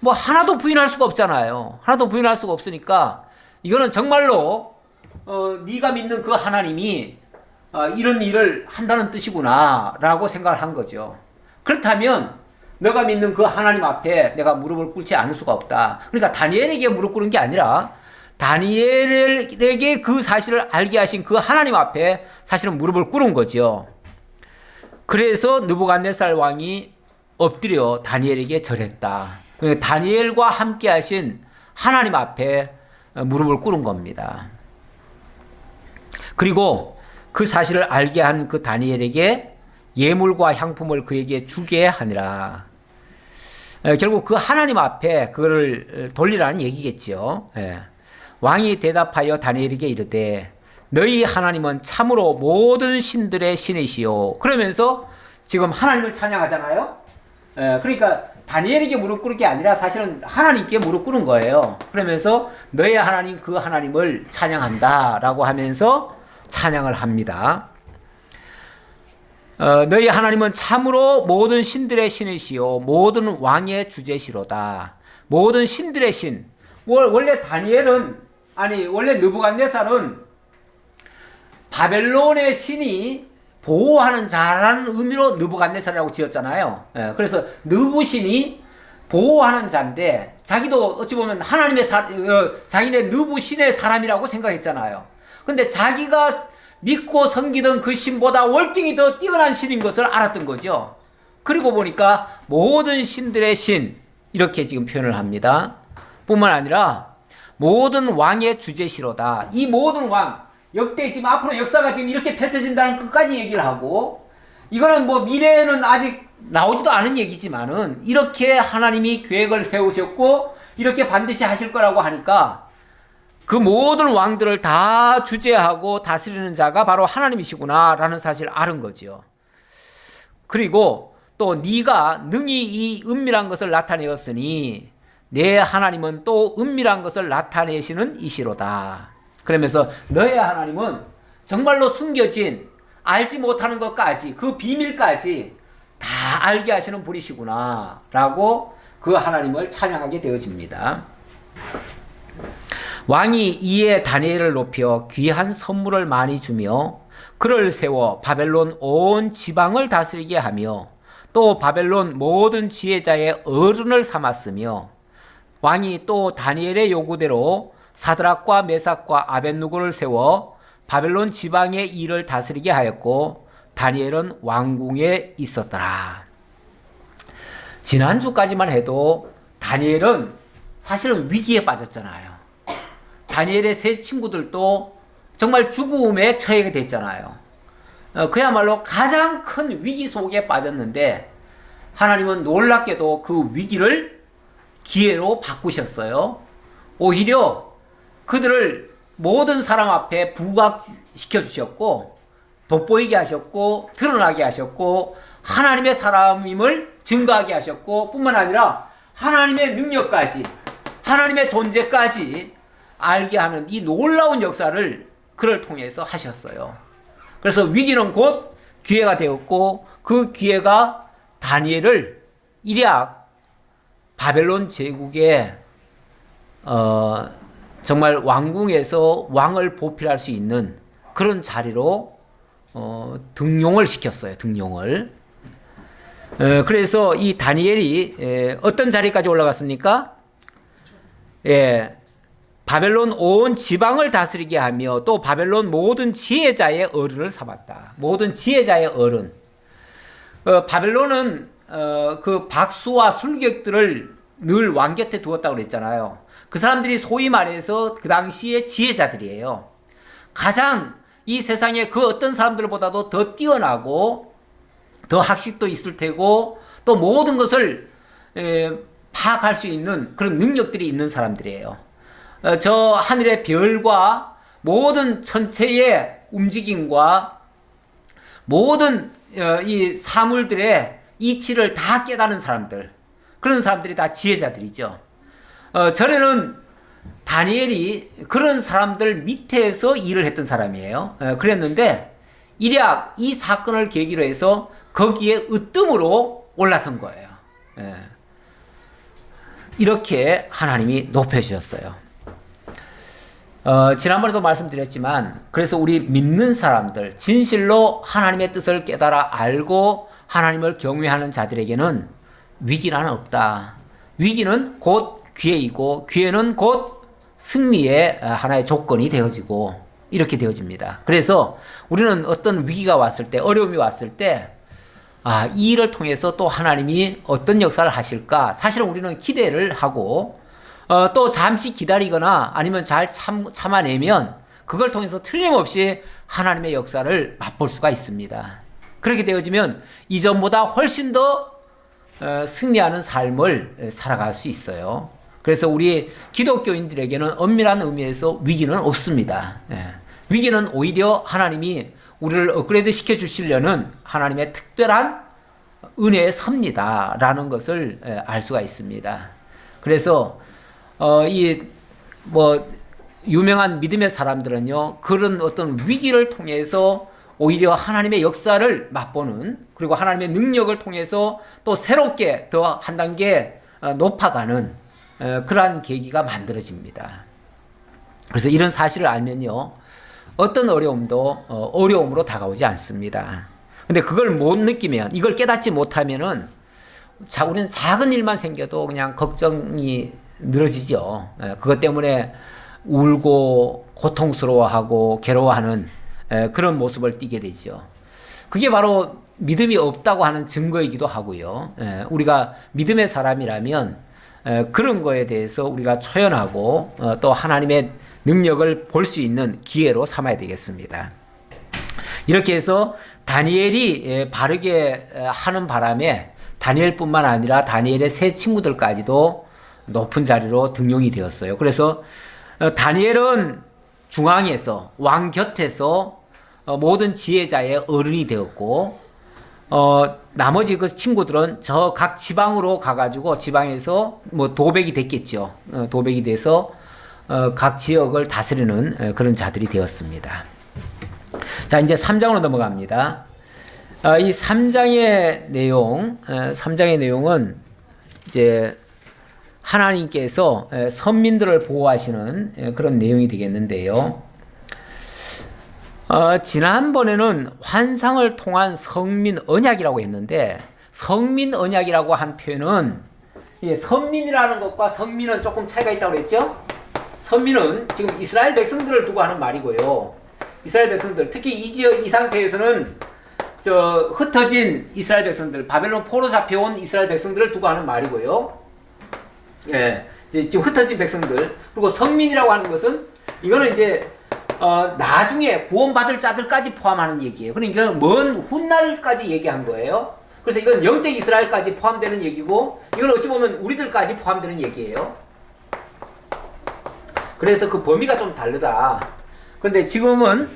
뭐 하나도 부인할 수가 없잖아요. 하나도 부인할 수가 없으니까 이거는 정말로 네가 믿는 그 하나님이 이런 일을 한다는 뜻이구나 라고 생각을 한 거죠. 그렇다면 너가 믿는 그 하나님 앞에 내가 무릎을 꿇지 않을 수가 없다. 그러니까 다니엘에게 무릎 꿇은 게 아니라 다니엘에게 그 사실을 알게 하신 그 하나님 앞에 사실은 무릎을 꿇은 거죠. 그래서 느부갓네살 왕이 엎드려 다니엘에게 절했다. 그러니까 다니엘과 함께 하신 하나님 앞에 무릎을 꿇은 겁니다. 그리고 그 사실을 알게 한 그 다니엘에게 예물과 향품을 그에게 주게 하니라. 결국 그 하나님 앞에 그거를 돌리라는 얘기겠죠. 왕이 대답하여 다니엘에게 이르되 너희 하나님은 참으로 모든 신들의 신이시요. 그러면서 지금 하나님을 찬양하잖아요. 그러니까 다니엘에게 무릎 꿇은 게 아니라 사실은 하나님께 무릎 꿇은 거예요. 그러면서 너희 하나님 그 하나님을 찬양한다 라고 하면서 찬양을 합니다. 너희 하나님은 참으로 모든 신들의 신이시요 모든 왕의 주제시로다. 모든 신들의 신. 원래 다니엘은 원래 느부갓네살은 바벨론의 신이 보호하는 자라는 의미로 느부갓네살이라고 지었잖아요. 그래서 느부신이 보호하는 자인데 자기도 어찌 보면 하나님의 자기네 느부신의 사람이라고 생각했잖아요. 근데 자기가 믿고 섬기던 그 신보다 월등히 더 뛰어난 신인 것을 알았던 거죠. 그리고 보니까 모든 신들의 신 이렇게 지금 표현을 합니다. 뿐만 아니라 모든 왕의 주제시로다. 이 모든 왕, 역대 지금 앞으로 역사가 지금 이렇게 펼쳐진다는 끝까지 얘기를 하고, 이거는 뭐 미래에는 아직 나오지도 않은 얘기지만은 이렇게 하나님이 계획을 세우셨고 이렇게 반드시 하실 거라고 하니까 그 모든 왕들을 다 주재하고 다스리는 자가 바로 하나님이시구나 라는 사실을 알은 거죠. 그리고 또 네가 능히 이 은밀한 것을 나타내었으니 내 하나님은 또 은밀한 것을 나타내시는 이시로다. 그러면서 너의 하나님은 정말로 숨겨진 알지 못하는 것까지 그 비밀까지 다 알게 하시는 분이시구나 라고 그 하나님을 찬양하게 되어집니다. 왕이 이에 다니엘을 높여 귀한 선물을 많이 주며 그를 세워 바벨론 온 지방을 다스리게 하며 또 바벨론 모든 지혜자의 어른을 삼았으며 왕이 또 다니엘의 요구대로 사드락과 메삭과 아벳누고를 세워 바벨론 지방의 일을 다스리게 하였고 다니엘은 왕궁에 있었더라. 지난주까지만 해도 다니엘은 사실은 위기에 빠졌잖아요. 다니엘의 세 친구들도 정말 죽음에 처하게 됐잖아요. 그야말로 가장 큰 위기 속에 빠졌는데 하나님은 놀랍게도 그 위기를 기회로 바꾸셨어요. 오히려 그들을 모든 사람 앞에 부각시켜 주셨고 돋보이게 하셨고 드러나게 하셨고 하나님의 사람임을 증거하게 하셨고 뿐만 아니라 하나님의 능력까지 하나님의 존재까지 알게 하는 이 놀라운 역사를 그를 통해서 하셨어요. 그래서 위기는 곧 기회가 되었고 그 기회가 다니엘을 일약 바벨론 제국의 정말 왕궁에서 왕을 보필할 수 있는 그런 자리로 등용을 시켰어요. 등용을. 그래서 이 다니엘이 어떤 자리까지 올라갔습니까? 바벨론 온 지방을 다스리게 하며 또 바벨론 모든 지혜자의 어른을 삼았다. 모든 지혜자의 어른. 바벨론은 그 박수와 술객들을 늘 왕 곁에 두었다고 그랬잖아요. 그 사람들이 소위 말해서 그 당시의 지혜자들이에요. 가장 이 세상에 그 어떤 사람들보다도 더 뛰어나고 더 학식도 있을 테고 또 모든 것을 파악할 수 있는 그런 능력들이 있는 사람들이에요. 저 하늘의 별과 모든 천체의 움직임과 모든 이 사물들의 이치를 다 깨닫는 사람들, 그런 사람들이 다 지혜자들이죠. 전에는 다니엘이 그런 사람들 밑에서 일을 했던 사람이에요. 그랬는데 일약 이 사건을 계기로 해서 거기에 으뜸으로 올라선 거예요. 이렇게 하나님이 높여주셨어요. 지난번에도 말씀드렸지만 그래서 우리 믿는 사람들, 진실로 하나님의 뜻을 깨달아 알고 하나님을 경외하는 자들에게는 위기는 없다. 위기는 곧 기회이고 기회는 곧 승리의 하나의 조건이 되어지고 이렇게 되어집니다. 그래서 우리는 어떤 위기가 왔을 때, 어려움이 왔을 때 이 일을 통해서 또 하나님이 어떤 역사를 하실까? 사실은 우리는 기대를 하고 또 잠시 기다리거나 아니면 잘 참아내면 그걸 통해서 틀림없이 하나님의 역사를 맛볼 수가 있습니다. 그렇게 되어지면 이전보다 훨씬 더 승리하는 삶을 살아갈 수 있어요. 그래서 우리 기독교인들에게는 엄밀한 의미에서 위기는 없습니다. 위기는 오히려 하나님이 우리를 업그레이드 시켜주시려는 하나님의 특별한 은혜의 섭니다라는 것을 알 수가 있습니다. 그래서 유명한 믿음의 사람들은요, 그런 어떤 위기를 통해서 오히려 하나님의 역사를 맛보는, 그리고 하나님의 능력을 통해서 또 새롭게 더 한 단계 높아가는 그러한 계기가 만들어집니다. 그래서 이런 사실을 알면요, 어떤 어려움도 어려움으로 다가오지 않습니다. 근데 그걸 못 느끼면, 이걸 깨닫지 못하면은 우리는 작은 일만 생겨도 그냥 걱정이 늘어지죠. 그것 때문에 울고 고통스러워하고 괴로워하는 그런 모습을 띠게 되죠. 그게 바로 믿음이 없다고 하는 증거이기도 하고요. 우리가 믿음의 사람이라면 그런 거에 대해서 우리가 초연하고 또 하나님의 능력을 볼 수 있는 기회로 삼아야 되겠습니다. 이렇게 해서 다니엘이 바르게 하는 바람에 다니엘뿐만 아니라 다니엘의 세 친구들까지도 높은 자리로 등용이 되었어요. 그래서 다니엘은 중앙에서 왕 곁에서 모든 지혜자의 어른이 되었고 나머지 그 친구들은 저 각 지방으로 가가지고 지방에서 도백이 됐겠죠. 도백이 돼서 각 지역을 다스리는 그런 자들이 되었습니다. 자, 이제 3장으로 넘어갑니다. 이 3장의 내용은 이제 하나님께서 선민들을 보호하시는 그런 내용이 되겠는데요. 지난번에는 환상을 통한 성민 언약이라고 했는데, 성민 언약이라고 한 표현은, 선민이라는 것과 성민은 조금 차이가 있다고 그랬죠? 선민은 지금 이스라엘 백성들을 두고 하는 말이고요. 이스라엘 백성들, 특히 이 지역, 이 상태에서는 흩어진 이스라엘 백성들, 바벨론 포로 잡혀온 이스라엘 백성들을 두고 하는 말이고요. 예, 이제 지금 흩어진 백성들. 그리고 성민이라고 하는 것은, 이거는 이제 나중에 구원받을 자들까지 포함하는 얘기예요. 그러니까 먼 훗날까지 얘기한 거예요. 그래서 이건 영적 이스라엘까지 포함되는 얘기고, 이건 어찌 보면 우리들까지 포함되는 얘기예요. 그래서 그 범위가 좀 다르다. 그런데 지금은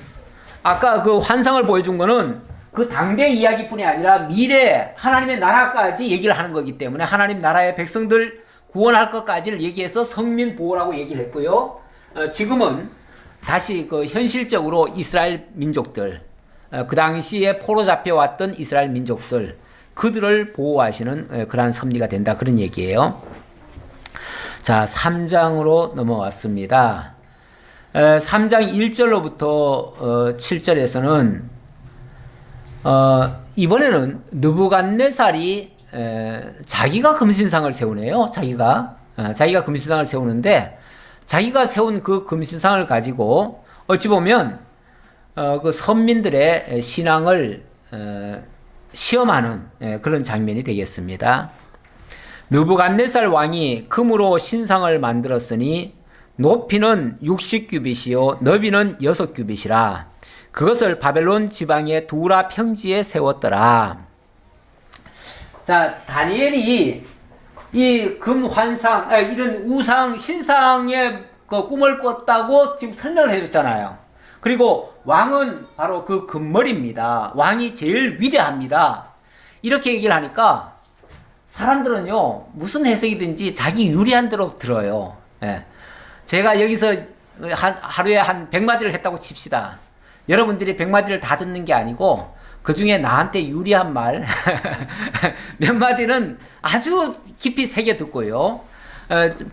아까 그 환상을 보여준 거는 그 당대 이야기뿐이 아니라 미래 하나님의 나라까지 얘기를 하는 거기 때문에, 하나님 나라의 백성들 구원할 것까지를 얘기해서 성민 보호라고 얘기를 했고요. 지금은 다시 그 현실적으로 이스라엘 민족들, 그 당시에 포로 잡혀왔던 이스라엘 민족들, 그들을 보호하시는 그러한 섭리가 된다, 그런 얘기예요. 자, 3장으로 넘어왔습니다. 3장 1절로부터 7절에서는 이번에는 느부갓네살이 자기가 금신상을 세우네요. 자기가 금신상을 세우는데, 자기가 세운 그 금신상을 가지고 어찌 보면 그 선민들의 신앙을 시험하는 그런 장면이 되겠습니다. 느부갓네살 왕이 금으로 신상을 만들었으니 높이는 60규빗이요 너비는 6규빗이라. 그것을 바벨론 지방의 두라 평지에 세웠더라. 자, 다니엘이 이 금 환상, 이런 우상, 신상의 그 꿈을 꿨다고 지금 설명을 해줬잖아요. 그리고 왕은 바로 그 금머리입니다. 왕이 제일 위대합니다. 이렇게 얘기를 하니까 사람들은요, 무슨 해석이든지 자기 유리한 대로 들어요. 예. 제가 여기서 하루에 한 100마디를 했다고 칩시다. 여러분들이 100마디를 다 듣는 게 아니고, 그 중에 나한테 유리한 말 몇 마디는 아주 깊이 새겨 듣고요.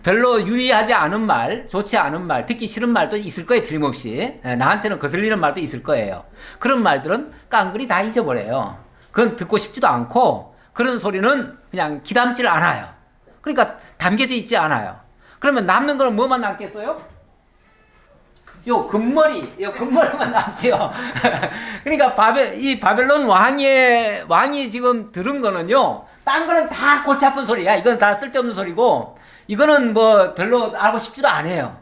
별로 유리하지 않은 말, 좋지 않은 말, 듣기 싫은 말도 있을 거예요. 틀림없이. 나한테는 거슬리는 말도 있을 거예요. 그런 말들은 깡그리 다 잊어버려요. 그건 듣고 싶지도 않고, 그런 소리는 그냥 기담질 않아요. 그러니까 담겨져 있지 않아요. 그러면 남는 거는 뭐만 남겠어요? 요 금머리만 남지요. 그러니까 이 바벨론 왕이 지금 들은 거는요, 딴 거는 다 골치 아픈 소리야. 이건 다 쓸데없는 소리고, 이거는 뭐 별로 알고 싶지도 않아요.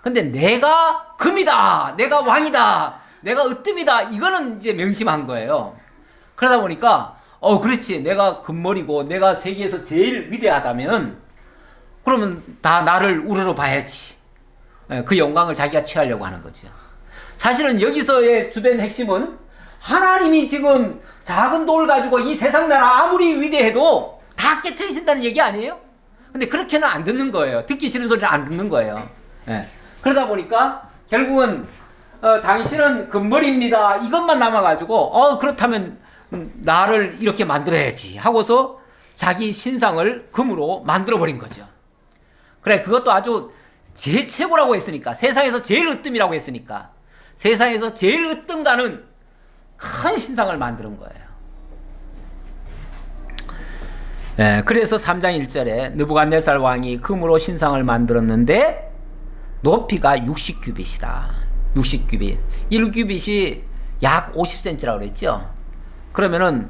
근데 내가 금이다, 내가 왕이다, 내가 으뜸이다, 이거는 이제 명심한 거예요. 그러다 보니까 그렇지, 내가 금머리고 내가 세계에서 제일 위대하다면 그러면 다 나를 우러러 봐야지. 그 영광을 자기가 취하려고 하는 거죠. 사실은 여기서의 주된 핵심은, 하나님이 지금 작은 돌 가지고 이 세상 나라 아무리 위대해도 다 깨트리신다는 얘기 아니에요? 근데 그렇게는 안 듣는 거예요. 듣기 싫은 소리는 안 듣는 거예요. 그러다 보니까 결국은 당신은 금머리입니다, 이것만 남아가지고 그렇다면 나를 이렇게 만들어야지 하고서 자기 신상을 금으로 만들어버린 거죠. 그래, 그것도 아주 최고라고 했으니까, 세상에서 제일 으뜸이라고 했으니까, 세상에서 제일 으뜸 가는 큰 신상을 만드는 거예요. 그래서 3장 1절에 느부갓네살 왕이 금으로 신상을 만들었는데 높이가 60규빗이다. 60규빗. 1규빗이 약 50cm라고 그랬죠. 그러면은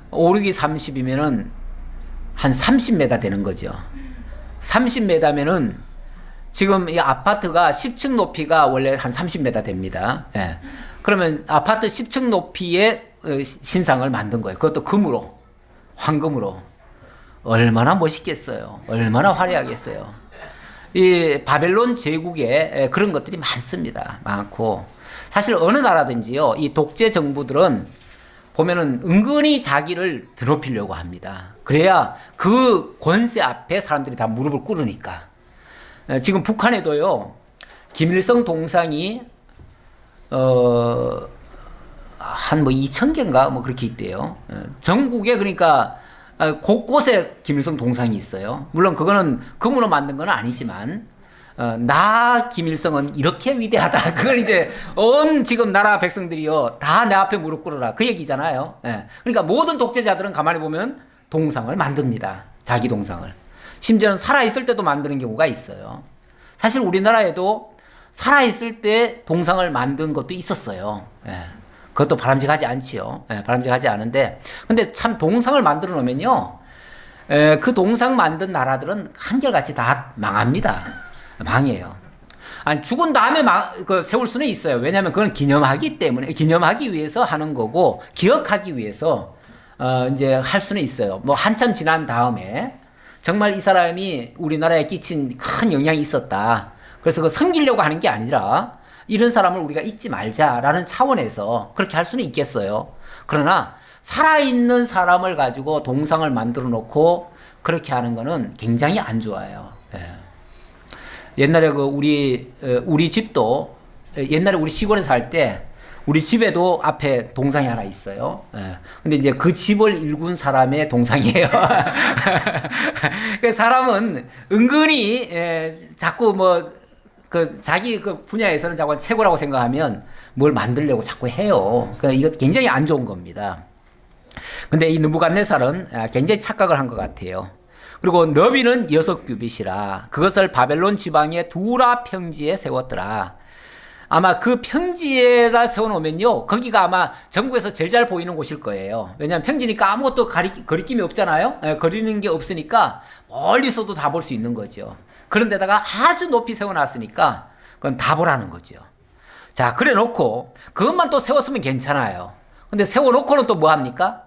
5, 6이 30이면은 한 30m 되는 거죠. 30m면은 지금 이 아파트가 10층 높이가 원래 한 30m 됩니다. 그러면 아파트 10층 높이의 신상을 만든 거예요. 그것도 금으로, 황금으로. 얼마나 멋있겠어요. 얼마나 화려하겠어요. 이 바벨론 제국에 그런 것들이 많습니다. 많고. 사실 어느 나라든지요, 이 독재 정부들은 보면은 은근히 자기를 드높이려고 합니다. 그래야 그 권세 앞에 사람들이 다 무릎을 꿇으니까. 지금 북한에도요, 김일성 동상이 한 뭐 2,000개인가 뭐 그렇게 있대요. 전국에 그러니까 곳곳에 김일성 동상이 있어요. 물론 그거는 금으로 만든 건 아니지만 나 김일성은 이렇게 위대하다. 그걸 이제 온 지금 나라 백성들이요 다 내 앞에 무릎 꿇어라 그 얘기잖아요. 예. 그러니까 모든 독재자들은 가만히 보면 동상을 만듭니다. 자기 동상을. 심지어는 살아있을 때도 만드는 경우가 있어요. 사실 우리나라에도 살아있을 때 동상을 만든 것도 있었어요. 예. 그것도 바람직하지 않지요. 예, 바람직하지 않은데 근데 참 동상을 만들어 놓으면요 그 동상 만든 나라들은 한결같이 다 망합니다. 망해요. 아니 죽은 다음에 세울 수는 있어요. 왜냐하면 그건 기념하기 때문에 기념하기 위해서 하는 거고 기억하기 위해서 이제 할 수는 있어요. 뭐 한참 지난 다음에 정말 이 사람이 우리나라에 끼친 큰 영향이 있었다. 그래서 그 섬기려고 하는 게 아니라 이런 사람을 우리가 잊지 말자라는 차원에서 그렇게 할 수는 있겠어요. 그러나 살아있는 사람을 가지고 동상을 만들어 놓고 그렇게 하는 거는 굉장히 안 좋아요. 예. 옛날에 그 우리 집도 옛날에 우리 시골에 살 때 우리 집에도 앞에 동상이 하나 있어요. 예. 근데 이제 그 집을 일군 사람의 동상이에요. 그 사람은 은근히 자꾸 자기 그 분야에서는 자꾸 최고라고 생각하면 뭘 만들려고 자꾸 해요. 이거 굉장히 안 좋은 겁니다. 근데 이 느부갓네살은 굉장히 착각을 한 것 같아요. 그리고 너비는 6규빗이라 그것을 바벨론 지방의 두라 평지에 세웠더라. 아마 그 평지에다 세워놓으면요 거기가 아마 전국에서 제일 잘 보이는 곳일 거예요. 왜냐하면 평지니까 아무것도 거리낌이 없잖아요. 거리는 게 없으니까 멀리서도 다 볼 수 있는 거죠. 그런 데다가 아주 높이 세워놨으니까 그건 다 보라는 거죠. 자, 그래 놓고 그것만 또 세웠으면 괜찮아요. 근데 세워놓고는 또 뭐 합니까?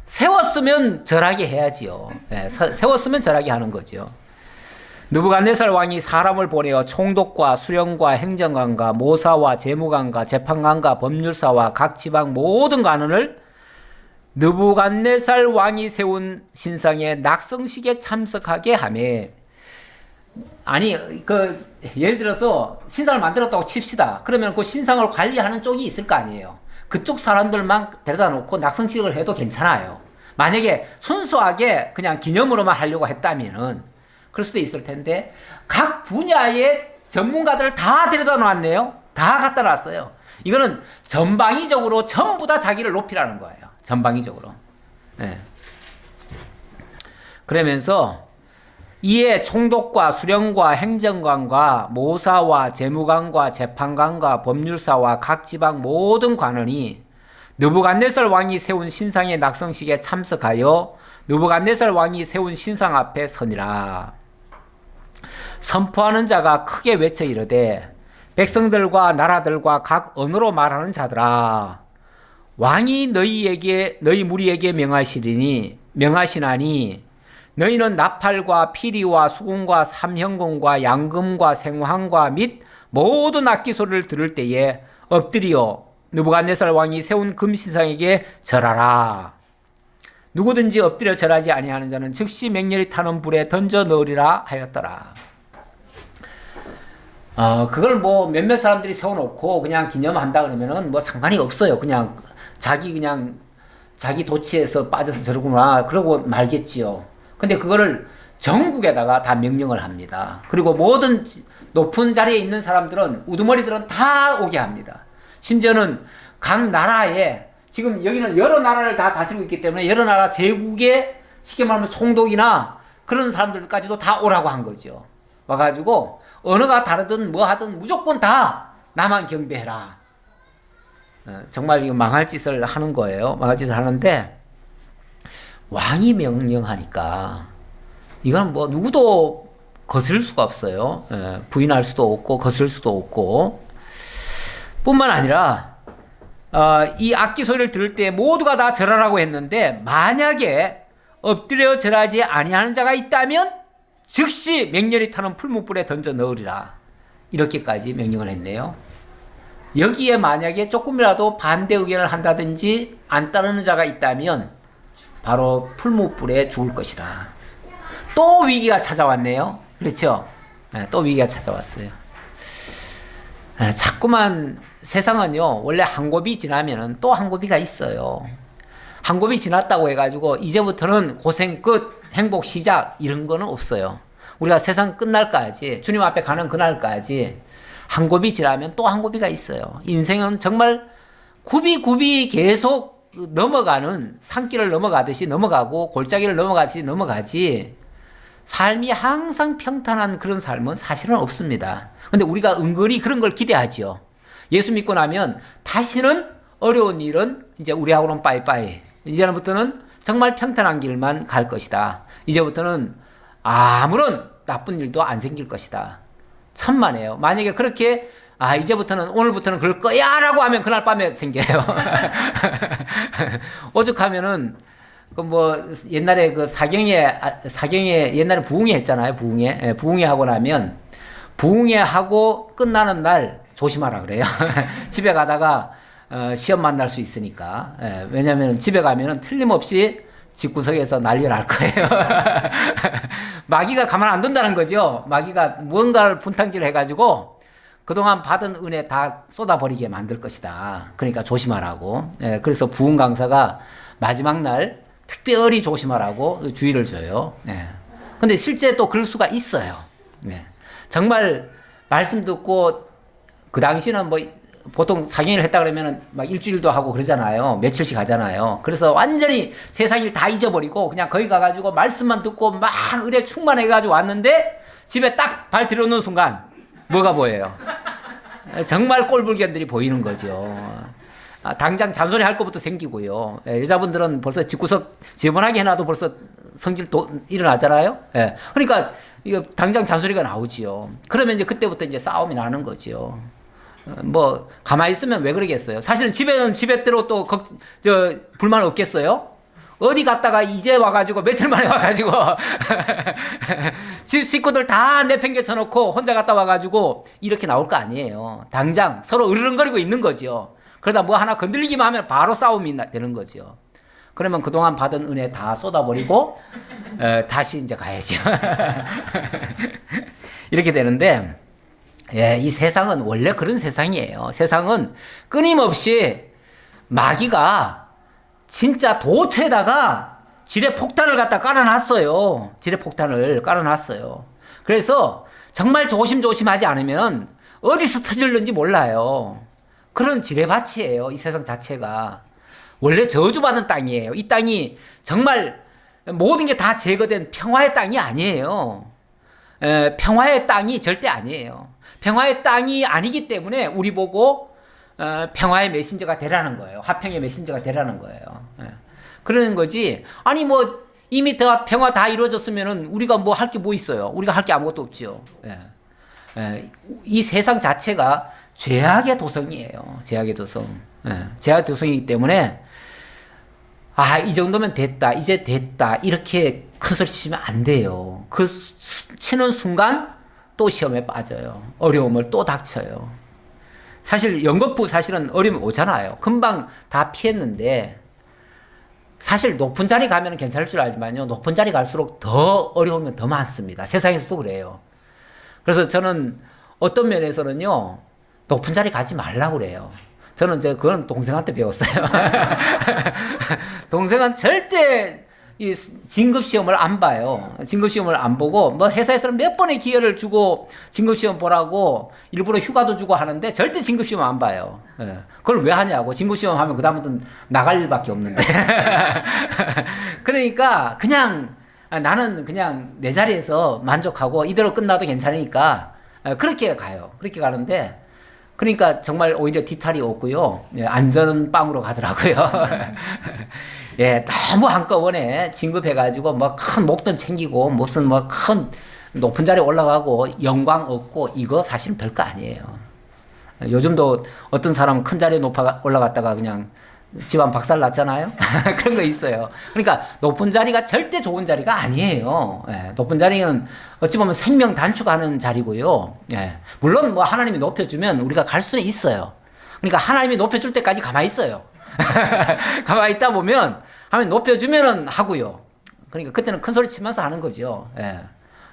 세웠으면 절하게 해야지요. 네, 세웠으면 절하게 하는 거죠. 느부갓네살 왕이 사람을 보내어 총독과 수령과 행정관과 모사와 재무관과 재판관과 법률사와 각 지방 모든 관원을 느부갓네살 왕이 세운 신상의 낙성식에 참석하게 하매. 아니 예를 들어서 신상을 만들었다고 칩시다. 그러면 그 신상을 관리하는 쪽이 있을 거 아니에요. 그쪽 사람들만 데려다 놓고 낙성식을 해도 괜찮아요. 만약에 순수하게 그냥 기념으로만 하려고 했다면은 그럴 수도 있을 텐데 각 분야의 전문가들을 다 데려다 놨네요. 다 갖다 놨어요. 이거는 전방위적으로 전부 다 자기를 높이라는 거예요. 전방위적으로. 네. 그러면서 이에 총독과 수령과 행정관과 모사와 재무관과 재판관과 법률사와 각 지방 모든 관원이 느부갓네살 왕이 세운 신상의 낙성식에 참석하여 느부갓네살 왕이 세운 신상 앞에 서니라. 선포하는 자가 크게 외쳐 이르되 백성들과 나라들과 각 언어로 말하는 자들아 왕이 너희 무리에게 명하시나니 너희는 나팔과 피리와 수금과 삼형공과 양금과 생황과 및 모든 악기 소리를 들을 때에 엎드려 느부갓네살 왕이 세운 금신상에게 절하라. 누구든지 엎드려 절하지 아니하는 자는 즉시 맹렬히 타는 불에 던져 넣으리라 하였더라. 그걸 뭐 몇몇 사람들이 세워놓고 그냥 기념한다 그러면은 뭐 상관이 없어요. 그냥 자기 도치에서 빠져서 저러구나 그러고 말겠지요. 근데 그거를 전국에다가 다 명령을 합니다. 그리고 모든 높은 자리에 있는 사람들은 우두머리들은 다 오게 합니다. 심지어는 각 나라에 지금 여기는 여러 나라를 다 다스리고 있기 때문에 여러 나라 제국의 쉽게 말하면 총독이나 그런 사람들까지도 다 오라고 한 거죠. 와가지고 언어가 다르든 뭐 하든 무조건 다 나만 경배해라. 정말 이거 망할 짓을 하는 거예요. 망할 짓을 하는데 왕이 명령하니까 이건 뭐 누구도 거스를 수가 없어요. 부인할 수도 없고 거스를 수도 없고 뿐만 아니라 이 악기 소리를 들을 때 모두가 다 절하라고 했는데 만약에 엎드려 절하지 아니하는 자가 있다면 즉시 맹렬히 타는 풀무불에 던져 넣으리라. 이렇게까지 명령을 했네요. 여기에 만약에 조금이라도 반대 의견을 한다든지 안 따르는 자가 있다면 바로 풀무불에 죽을 것이다. 또 위기가 찾아왔네요. 그렇죠? 또 위기가 찾아왔어요. 자꾸만 세상은요, 원래 한 고비 지나면은 또 한 고비가 있어요. 한 고비 지났다고 해가지고 이제부터는 고생 끝, 행복 시작 이런 거는 없어요. 우리가 세상 끝날까지 주님 앞에 가는 그날까지 한 곱이 지나면 또 한 곱이가 있어요. 인생은 정말 굽이 계속 넘어가는 산길을 넘어가듯이 넘어가고 골짜기를 넘어가듯이 넘어가지 삶이 항상 평탄한 그런 삶은 사실은 없습니다. 근데 우리가 은근히 그런 걸 기대하죠. 예수 믿고 나면 다시는 어려운 일은 이제 우리하고는 빠이빠이. 이제부터는 정말 평탄한 길만 갈 것이다. 이제부터는 아무런 나쁜 일도 안 생길 것이다. 천만에요. 만약에 그렇게 이제부터는 오늘부터는 그럴 거야 라고 하면 그날 밤에 생겨요. 오죽하면은 옛날에 사경에 옛날에 부흥회 했잖아요. 부흥회 하고 나면 부흥회 하고 끝나는 날 조심하라 그래요. 집에 가다가 시험 만날 수 있으니까. 왜냐하면 집에 가면은 틀림없이 집구석에서 난리가 날 거예요. 마귀가 가만 안 둔다는 거죠. 마귀가 무언가를 분탕질을 해가지고 그동안 받은 은혜 다 쏟아버리게 만들 것이다. 그러니까 조심하라고. 그래서 부흥 강사가 마지막 날 특별히 조심하라고 주의를 줘요. 근데 실제 또 그럴 수가 있어요. 정말 말씀 듣고 그 당시는 보통 상행을 했다 그러면은 막 일주일도 하고 그러잖아요. 며칠씩 하잖아요. 그래서 완전히 세상 일 다 잊어버리고 그냥 거기 가가지고 말씀만 듣고 막 은혜 충만해가지고 왔는데 집에 딱 발 들여놓는 순간 뭐가 보여요? 정말 꼴불견들이 보이는 거죠. 당장 잔소리 할 것부터 생기고요. 여자분들은 벌써 집구석 지저분하게 해놔도 벌써 성질 일어나잖아요. 그러니까 이거 당장 잔소리가 나오지요. 그러면 이제 그때부터 이제 싸움이 나는 거죠. 가만히 있으면 왜 그러겠어요? 사실은 집에는 집에대로 또 불만 없겠어요? 어디 갔다가 이제 와가지고 며칠 만에 와가지고 집 식구들 다 내팽개쳐 놓고 혼자 갔다 와가지고 이렇게 나올 거 아니에요. 당장 서로 으르렁거리고 있는 거죠. 그러다 뭐 하나 건들리기만 하면 바로 싸움이 되는 거죠. 그러면 그동안 받은 은혜 다 쏟아버리고 다시 이제 가야죠. 이렇게 되는데 이 세상은 원래 그런 세상이에요. 세상은 끊임없이 마귀가 진짜 도처에다가 지뢰폭탄을 갖다 깔아놨어요. 지뢰폭탄을 깔아놨어요. 그래서 정말 조심조심하지 않으면 어디서 터질는지 몰라요. 그런 지뢰밭이에요. 이 세상 자체가. 원래 저주받은 땅이에요. 이 땅이 정말 모든 게 다 제거된 평화의 땅이 아니에요. 평화의 땅이 절대 아니에요. 평화의 땅이 아니기 때문에 우리 보고 평화의 메신저가 되라는 거예요. 화평의 메신저가 되라는 거예요. 그러는 거지. 아니 이미 평화 다 이루어졌으면은 우리가 할 게 뭐 있어요? 우리가 할 게 아무것도 없지요. 이 세상 자체가 죄악의 도성이에요. 죄악의 도성. 죄악의 도성이기 때문에 이 정도면 됐다. 이제 됐다. 이렇게 큰 소리 치면 안 돼요. 그 치는 순간 또 시험에 빠져요. 어려움을 또 닥쳐요. 사실 연거푸 사실은 어려움이 오잖아요. 금방 다 피했는데 사실 높은 자리 가면 괜찮을 줄 알지만요. 높은 자리 갈수록 더 어려우면 더 많습니다. 세상에서도 그래요. 그래서 저는 어떤 면에서는요. 높은 자리 가지 말라고 그래요. 저는 그건 동생한테 배웠어요. 동생은 절대 이 진급시험을 안 봐요. 진급시험을 안 보고 회사에서는 몇 번의 기회를 주고 진급시험 보라고 일부러 휴가도 주고 하는데 절대 진급시험 안 봐요. 그걸 왜 하냐고. 진급시험 하면 그다음부터는 나갈 일밖에 없는데. 그러니까 그냥 나는 그냥 내 자리에서 만족하고 이대로 끝나도 괜찮으니까 그렇게 가요. 그렇게 가는데 그러니까 정말 오히려 뒤탈이 없고요. 안전은 빵으로 가더라고요. 너무 한꺼번에 진급해가지고 큰 목돈 챙기고 무슨 큰 높은 자리에 올라가고 영광 얻고 이거 사실은 별거 아니에요. 요즘도 어떤 사람 큰 자리에 올라갔다가 그냥 집안 박살 났잖아요. 그런 거 있어요. 그러니까 높은 자리가 절대 좋은 자리가 아니에요. 높은 자리는 어찌 보면 생명 단축하는 자리고요. 물론 하나님이 높여주면 우리가 갈 수는 있어요. 그러니까 하나님이 높여줄 때까지 가만히 있어요. 가만히 있다 보면 하나님 높여주면은 하고요. 그러니까 그때는 큰 소리 치면서 하는 거죠.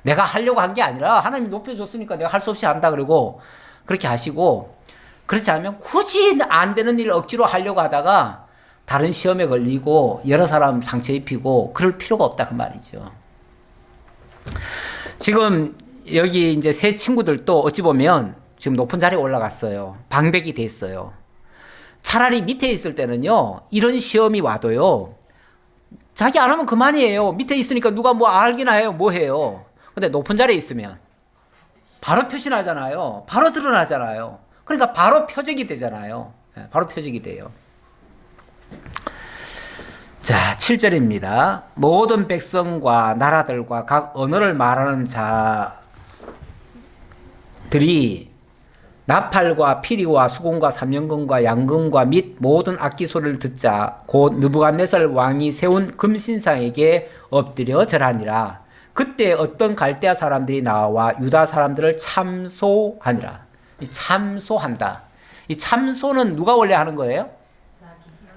내가 하려고 한 게 아니라 하나님이 높여줬으니까 내가 할 수 없이 한다 그러고 그렇게 하시고 그렇지 않으면 굳이 안 되는 일 억지로 하려고 하다가 다른 시험에 걸리고 여러 사람 상처 입히고 그럴 필요가 없다 그 말이죠. 지금 여기 이제 세 친구들도 어찌 보면 지금 높은 자리에 올라갔어요. 방백이 됐어요. 차라리 밑에 있을 때는요, 이런 시험이 와도요, 자기 안 하면 그만이에요. 밑에 있으니까 누가 뭐 알기나 해요, 뭐 해요. 근데 높은 자리에 있으면 바로 표시나잖아요. 바로 드러나잖아요. 그러니까 바로 표적이 되잖아요. 바로 표적이 돼요. 자, 7절입니다. 모든 백성과 나라들과 각 언어를 말하는 자들이 나팔과 피리와 수공과 삼연금과 양금과 및 모든 악기 소리를 듣자 곧 느부갓네살 왕이 세운 금신상에게 엎드려 절하니라. 그때 어떤 갈대아 사람들이 나와 유다 사람들을 참소하니라. 이 참소한다. 이 참소는 누가 원래 하는 거예요?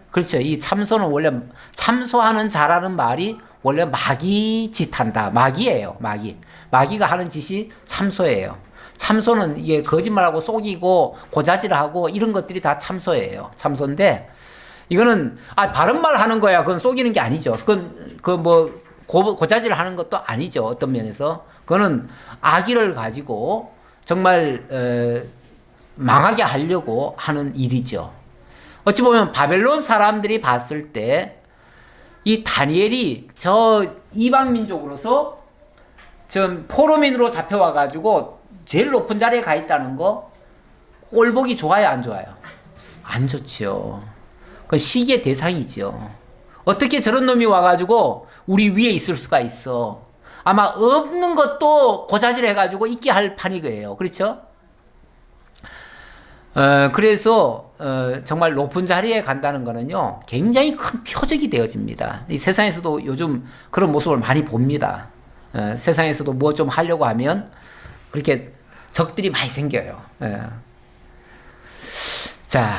그렇죠. 이 참소는 원래 참소하는 자라는 말이 원래 마귀 짓한다. 마귀예요. 마귀. 마귀가 하는 짓이 참소예요. 참소는 이게 거짓말하고 속이고 고자질하고 이런 것들이 다 참소예요. 참소인데 이거는 바른 말 하는 거야. 그건 속이는 게 아니죠. 그건 뭐 고자질 하는 것도 아니죠. 어떤 면에서. 그거는 악의를 가지고 정말 망하게 하려고 하는 일이죠. 어찌 보면 바벨론 사람들이 봤을 때 이 다니엘이 저 이방 민족으로서 좀 포로민으로 잡혀와 가지고 제일 높은 자리에 가 있다는 거 꼴보기 좋아요, 안 좋아요? 안 좋죠. 그건 시기의 대상이죠. 어떻게 저런 놈이 와가지고 우리 위에 있을 수가 있어. 아마 없는 것도 고자질 해가지고 있게 할 판이거예요. 그렇죠? 그래서 정말 높은 자리에 간다는 거는요, 굉장히 큰 표적이 되어집니다. 이 세상에서도 요즘 그런 모습을 많이 봅니다. 세상에서도 뭐 좀 하려고 하면 그렇게 적들이 많이 생겨요. 자,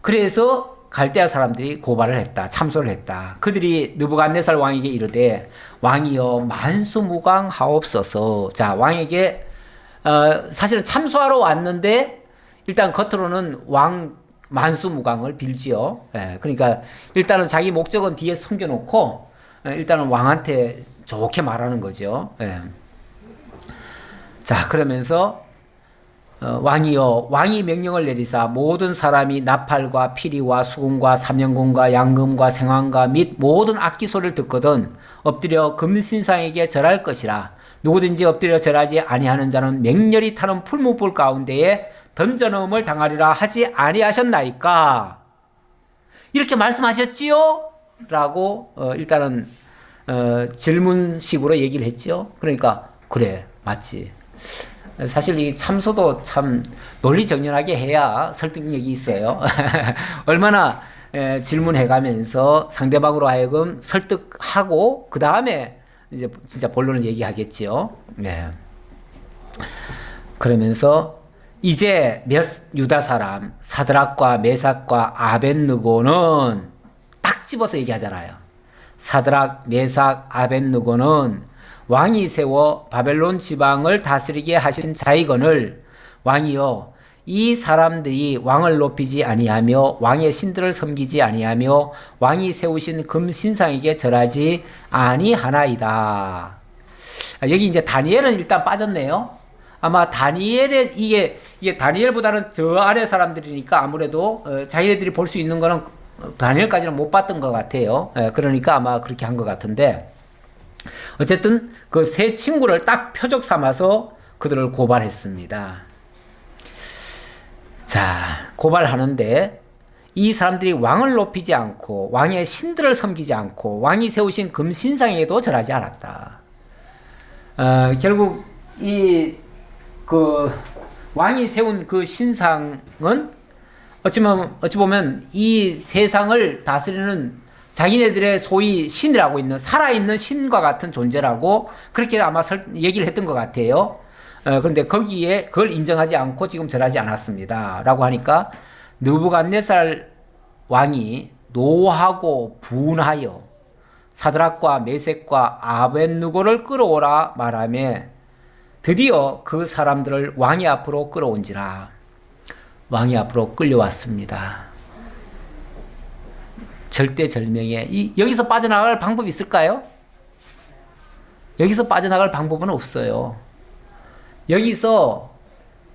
그래서 갈대아 사람들이 고발을 했다. 참소를 했다. 그들이 느부갓네살 왕에게 이르되 왕이여 만수무강하옵소서. 자, 왕에게 사실은 참소하러 왔는데 일단 겉으로는 왕 만수무강을 빌지요. 그러니까 일단은 자기 목적은 뒤에 숨겨놓고 일단은 왕한테 좋게 말하는 거죠. 자, 그러면서 왕이여 왕이 명령을 내리사 모든 사람이 나팔과 피리와 수금과 삼연금과 양금과 생황과 및 모든 악기 소리를 듣거든 엎드려 금신상에게 절할 것이라. 누구든지 엎드려 절하지 아니하는 자는 맹렬히 타는 풀무불 가운데에 던져넣음을 당하리라 하지 아니하셨나이까? 이렇게 말씀하셨지요? 라고 일단은 질문식으로 얘기를 했죠. 그러니까 그래, 맞지. 사실 이 참소도 참 논리정연하게 해야 설득력이 있어요. 얼마나 질문해가면서 상대방으로 하여금 설득하고 그 다음에 이제 진짜 본론을 얘기하겠죠. 네. 그러면서 이제 유다 사람 사드락과 메삭과 아벳느고는 딱 집어서 얘기하잖아요. 사드락, 메삭, 아벳느고는 왕이 세워 바벨론 지방을 다스리게 하신 자이거늘 왕이여 이 사람들이 왕을 높이지 아니하며 왕의 신들을 섬기지 아니하며 왕이 세우신 금신상에게 절하지 아니하나이다. 여기 이제 다니엘은 일단 빠졌네요. 아마 다니엘의 이게 다니엘보다는 저 아래 사람들이니까 아무래도 자기네들이 볼 수 있는 거는 다니엘까지는 못 봤던 것 같아요. 그러니까 아마 그렇게 한 것 같은데 어쨌든 그 세 친구를 딱 표적 삼아서 그들을 고발했습니다. 자, 고발하는데 이 사람들이 왕을 높이지 않고 왕의 신들을 섬기지 않고 왕이 세우신 금신상에도 절하지 않았다. 결국 그 왕이 세운 그 신상은 어찌 보면 이 세상을 다스리는 자기네들의 소위 신이라고 있는 살아있는 신과 같은 존재라고 그렇게 아마 얘기를 했던 것 같아요. 그런데 거기에 그걸 인정하지 않고 지금 절하지 않았습니다. 라고 하니까 느부갓네살 왕이 노하고 분하여 사드락과 메섹과 아벳느고를 끌어오라 말하며 드디어 그 사람들을 왕의 앞으로 끌어온지라. 왕의 앞으로 끌려왔습니다. 절대절명에 여기서 빠져나갈 방법이 있을까요? 여기서 빠져나갈 방법은 없어요. 여기서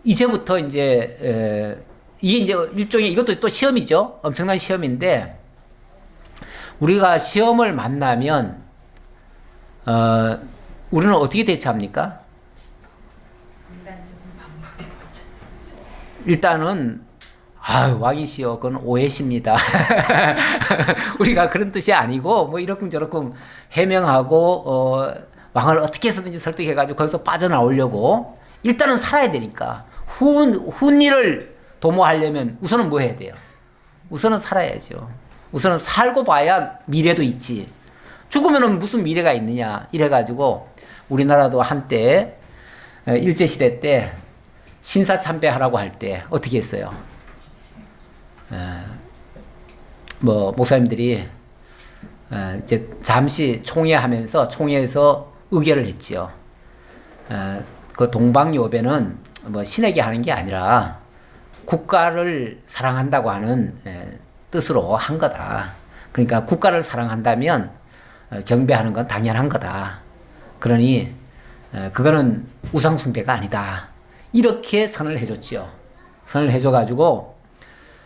이제부터 이제 이게 이제 일종의 이것도 또 시험이죠. 엄청난 시험인데 우리가 시험을 만나면 우리는 어떻게 대처합니까? 일단은 왕이시여 그건 오해십니다. 우리가 그런 뜻이 아니고 뭐 이러쿵 저러쿵 해명하고 왕을 어떻게 해서든지 설득해가지고 거기서 빠져나오려고 일단은 살아야 되니까 훈일을 도모하려면 우선은 뭐 해야 돼요? 우선은 살아야죠. 우선은 살고 봐야 미래도 있지. 죽으면은 무슨 미래가 있느냐 이래가지고 우리나라도 한때 일제시대 때 신사참배하라고 할 때 어떻게 했어요? 뭐 목사님들이 이제 잠시 총회하면서 총회에서 의결을 했지요. 그 동방요배는 뭐 신에게 하는 게 아니라 국가를 사랑한다고 하는 뜻으로 한 거다. 그러니까 국가를 사랑한다면 경배하는 건 당연한 거다. 그러니 그거는 우상숭배가 아니다. 이렇게 선을 해줬지요. 선을 해줘가지고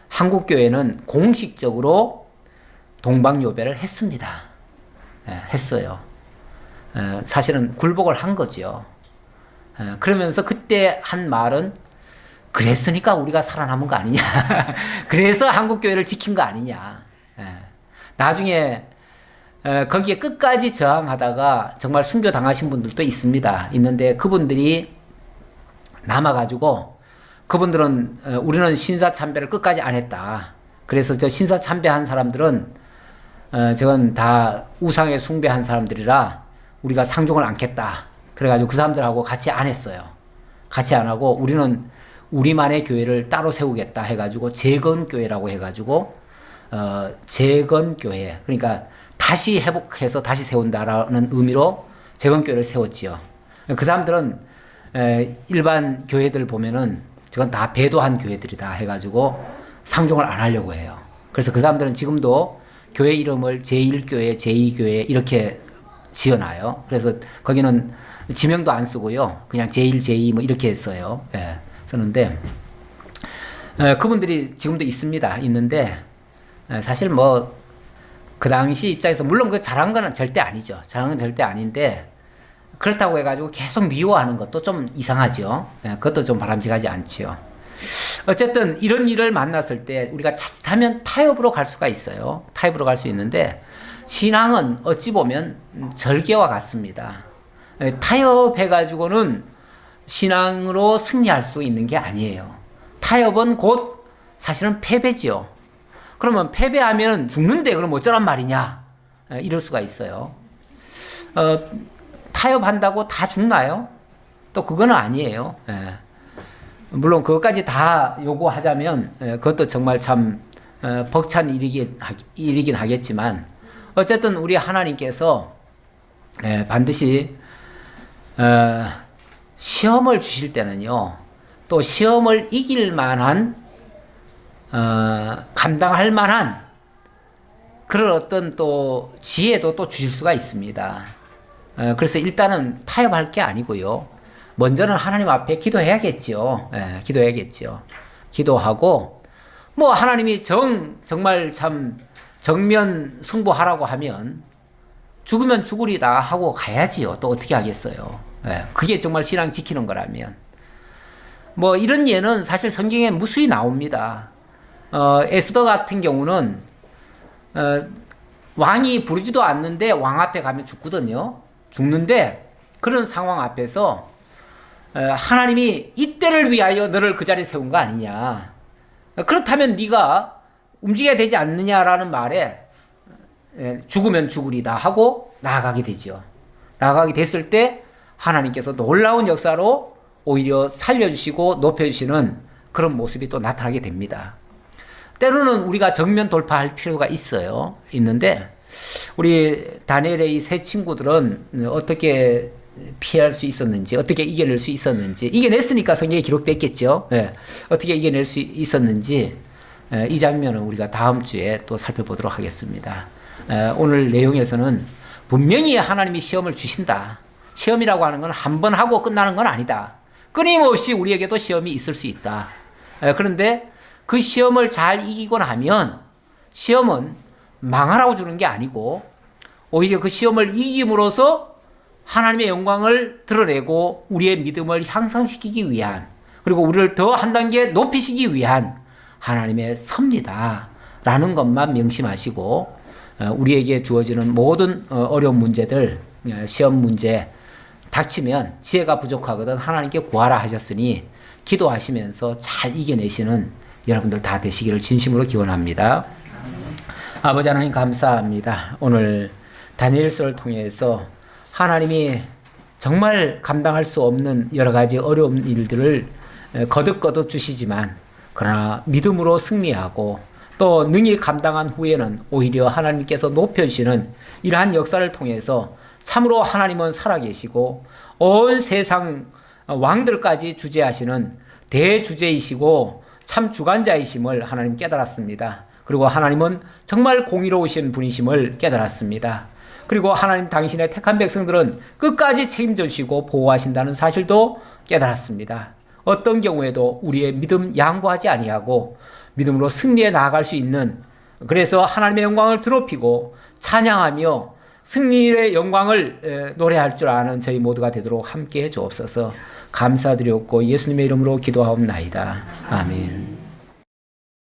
한국교회는 공식적으로 동방요배를 했습니다. 했어요. 사실은 굴복을 한 거죠. 그러면서 그때 한 말은 그랬으니까 우리가 살아남은 거 아니냐. 그래서 한국교회를 지킨 거 아니냐. 나중에 거기에 끝까지 저항하다가 정말 순교당하신 분들도 있는데 그분들이 남아가지고 그분들은 우리는 신사참배를 끝까지 안 했다. 그래서 저 신사참배한 사람들은 저건 다 우상에 숭배한 사람들이라 우리가 상종을 않겠다. 그래가지고 그 사람들하고 같이 안 했어요. 같이 안 하고 우리는 우리만의 교회를 따로 세우겠다 해가지고 재건교회라고 해가지고 재건교회 그러니까 다시 회복해서 다시 세운다라는 의미로 재건교회를 세웠지요. 그 사람들은 일반 교회들 보면은 저건 다 배도한 교회들이다 해가지고 상종을 안 하려고 해요. 그래서 그 사람들은 지금도 교회 이름을 제1교회, 제2교회 이렇게 지어놔요. 그래서 거기는 지명도 안 쓰고요. 그냥 제1, 제2 뭐 이렇게 써요. 쓰는데 그분들이 지금도 있는데 사실 뭐 그 당시 입장에서 물론 그 잘한 건 절대 아니죠. 잘한 건 절대 아닌데 그렇다고 해가지고 계속 미워하는 것도 좀 이상하죠. 그것도 좀 바람직하지 않지요. 어쨌든 이런 일을 만났을 때 우리가 자칫하면 타협으로 갈 수가 있어요. 타협으로 갈 수 있는데 신앙은 어찌 보면 절개와 같습니다. 타협해가지고는 신앙으로 승리할 수 있는 게 아니에요. 타협은 곧 사실은 패배지요. 그러면 패배하면 죽는데 그럼 어쩌란 말이냐 이럴 수가 있어요. 타협한다고 다 죽나요? 또 그거는 아니에요. 물론 그것까지 다 요구하자면 그것도 정말 참 벅찬 일이긴 하겠지만 어쨌든 우리 하나님께서 반드시 시험을 주실 때는요 또 시험을 이길 만한 감당할 만한 그런 어떤 또 지혜도 또 주실 수가 있습니다. 그래서 일단은 타협할 게 아니고요. 먼저는 하나님 앞에 기도해야겠죠. 기도해야겠죠. 기도하고 뭐 하나님이 정말 참 정면 승부하라고 하면 죽으면 죽으리다 하고 가야지요. 또 어떻게 하겠어요. 그게 정말 신앙 지키는 거라면. 뭐 이런 예는 사실 성경에 무수히 나옵니다. 에스더 같은 경우는 왕이 부르지도 않는데 왕 앞에 가면 죽거든요. 죽는데 그런 상황 앞에서 하나님이 이때를 위하여 너를 그 자리에 세운 거 아니냐. 그렇다면 네가 움직여야 되지 않느냐라는 말에 죽으면 죽으리다 하고 나아가게 되죠. 나아가게 됐을 때 하나님께서 놀라운 역사로 오히려 살려주시고 높여주시는 그런 모습이 또 나타나게 됩니다. 때로는 우리가 정면 돌파할 필요가 있는데 우리 다니엘의 이 세 친구들은 어떻게 피할 수 있었는지 어떻게 이겨낼 수 있었는지 이겨냈으니까 성경에 기록됐겠죠. 어떻게 이겨낼 수 있었는지 이 장면은 우리가 다음 주에 또 살펴보도록 하겠습니다. 오늘 내용에서는 분명히 하나님이 시험을 주신다. 시험이라고 하는 건 한 번 하고 끝나는 건 아니다. 끊임없이 우리에게도 시험이 있을 수 있다. 그런데 그 시험을 잘 이기고 나면 시험은 망하라고 주는 게 아니고 오히려 그 시험을 이김으로써 하나님의 영광을 드러내고 우리의 믿음을 향상시키기 위한, 그리고 우리를 더 한 단계 높이시기 위한 하나님의 섭리다라는 것만 명심하시고 우리에게 주어지는 모든 어려운 문제들, 시험 문제 닥치면 지혜가 부족하거든 하나님께 구하라 하셨으니 기도하시면서 잘 이겨내시는 여러분들 다 되시기를 진심으로 기원합니다. 아버지 하나님 감사합니다. 오늘 다니엘서를 통해서 하나님이 정말 감당할 수 없는 여러 가지 어려운 일들을 거듭거듭 주시지만 그러나 믿음으로 승리하고 또 능히 감당한 후에는 오히려 하나님께서 높여주시는 이러한 역사를 통해서 참으로 하나님은 살아계시고 온 세상 왕들까지 주재하시는 대주재이시고 참 주관자이심을 하나님 깨달았습니다. 그리고 하나님은 정말 공의로우신 분이심을 깨달았습니다. 그리고 하나님 당신의 택한 백성들은 끝까지 책임져 주시고 보호하신다는 사실도 깨달았습니다. 어떤 경우에도 우리의 믿음 양보하지 아니하고 믿음으로 승리해 나아갈 수 있는, 그래서 하나님의 영광을 드높이고 찬양하며 승리의 영광을 노래할 줄 아는 저희 모두가 되도록 함께해 주옵소서. 감사드렸고 예수님의 이름으로 기도하옵나이다. 아멘.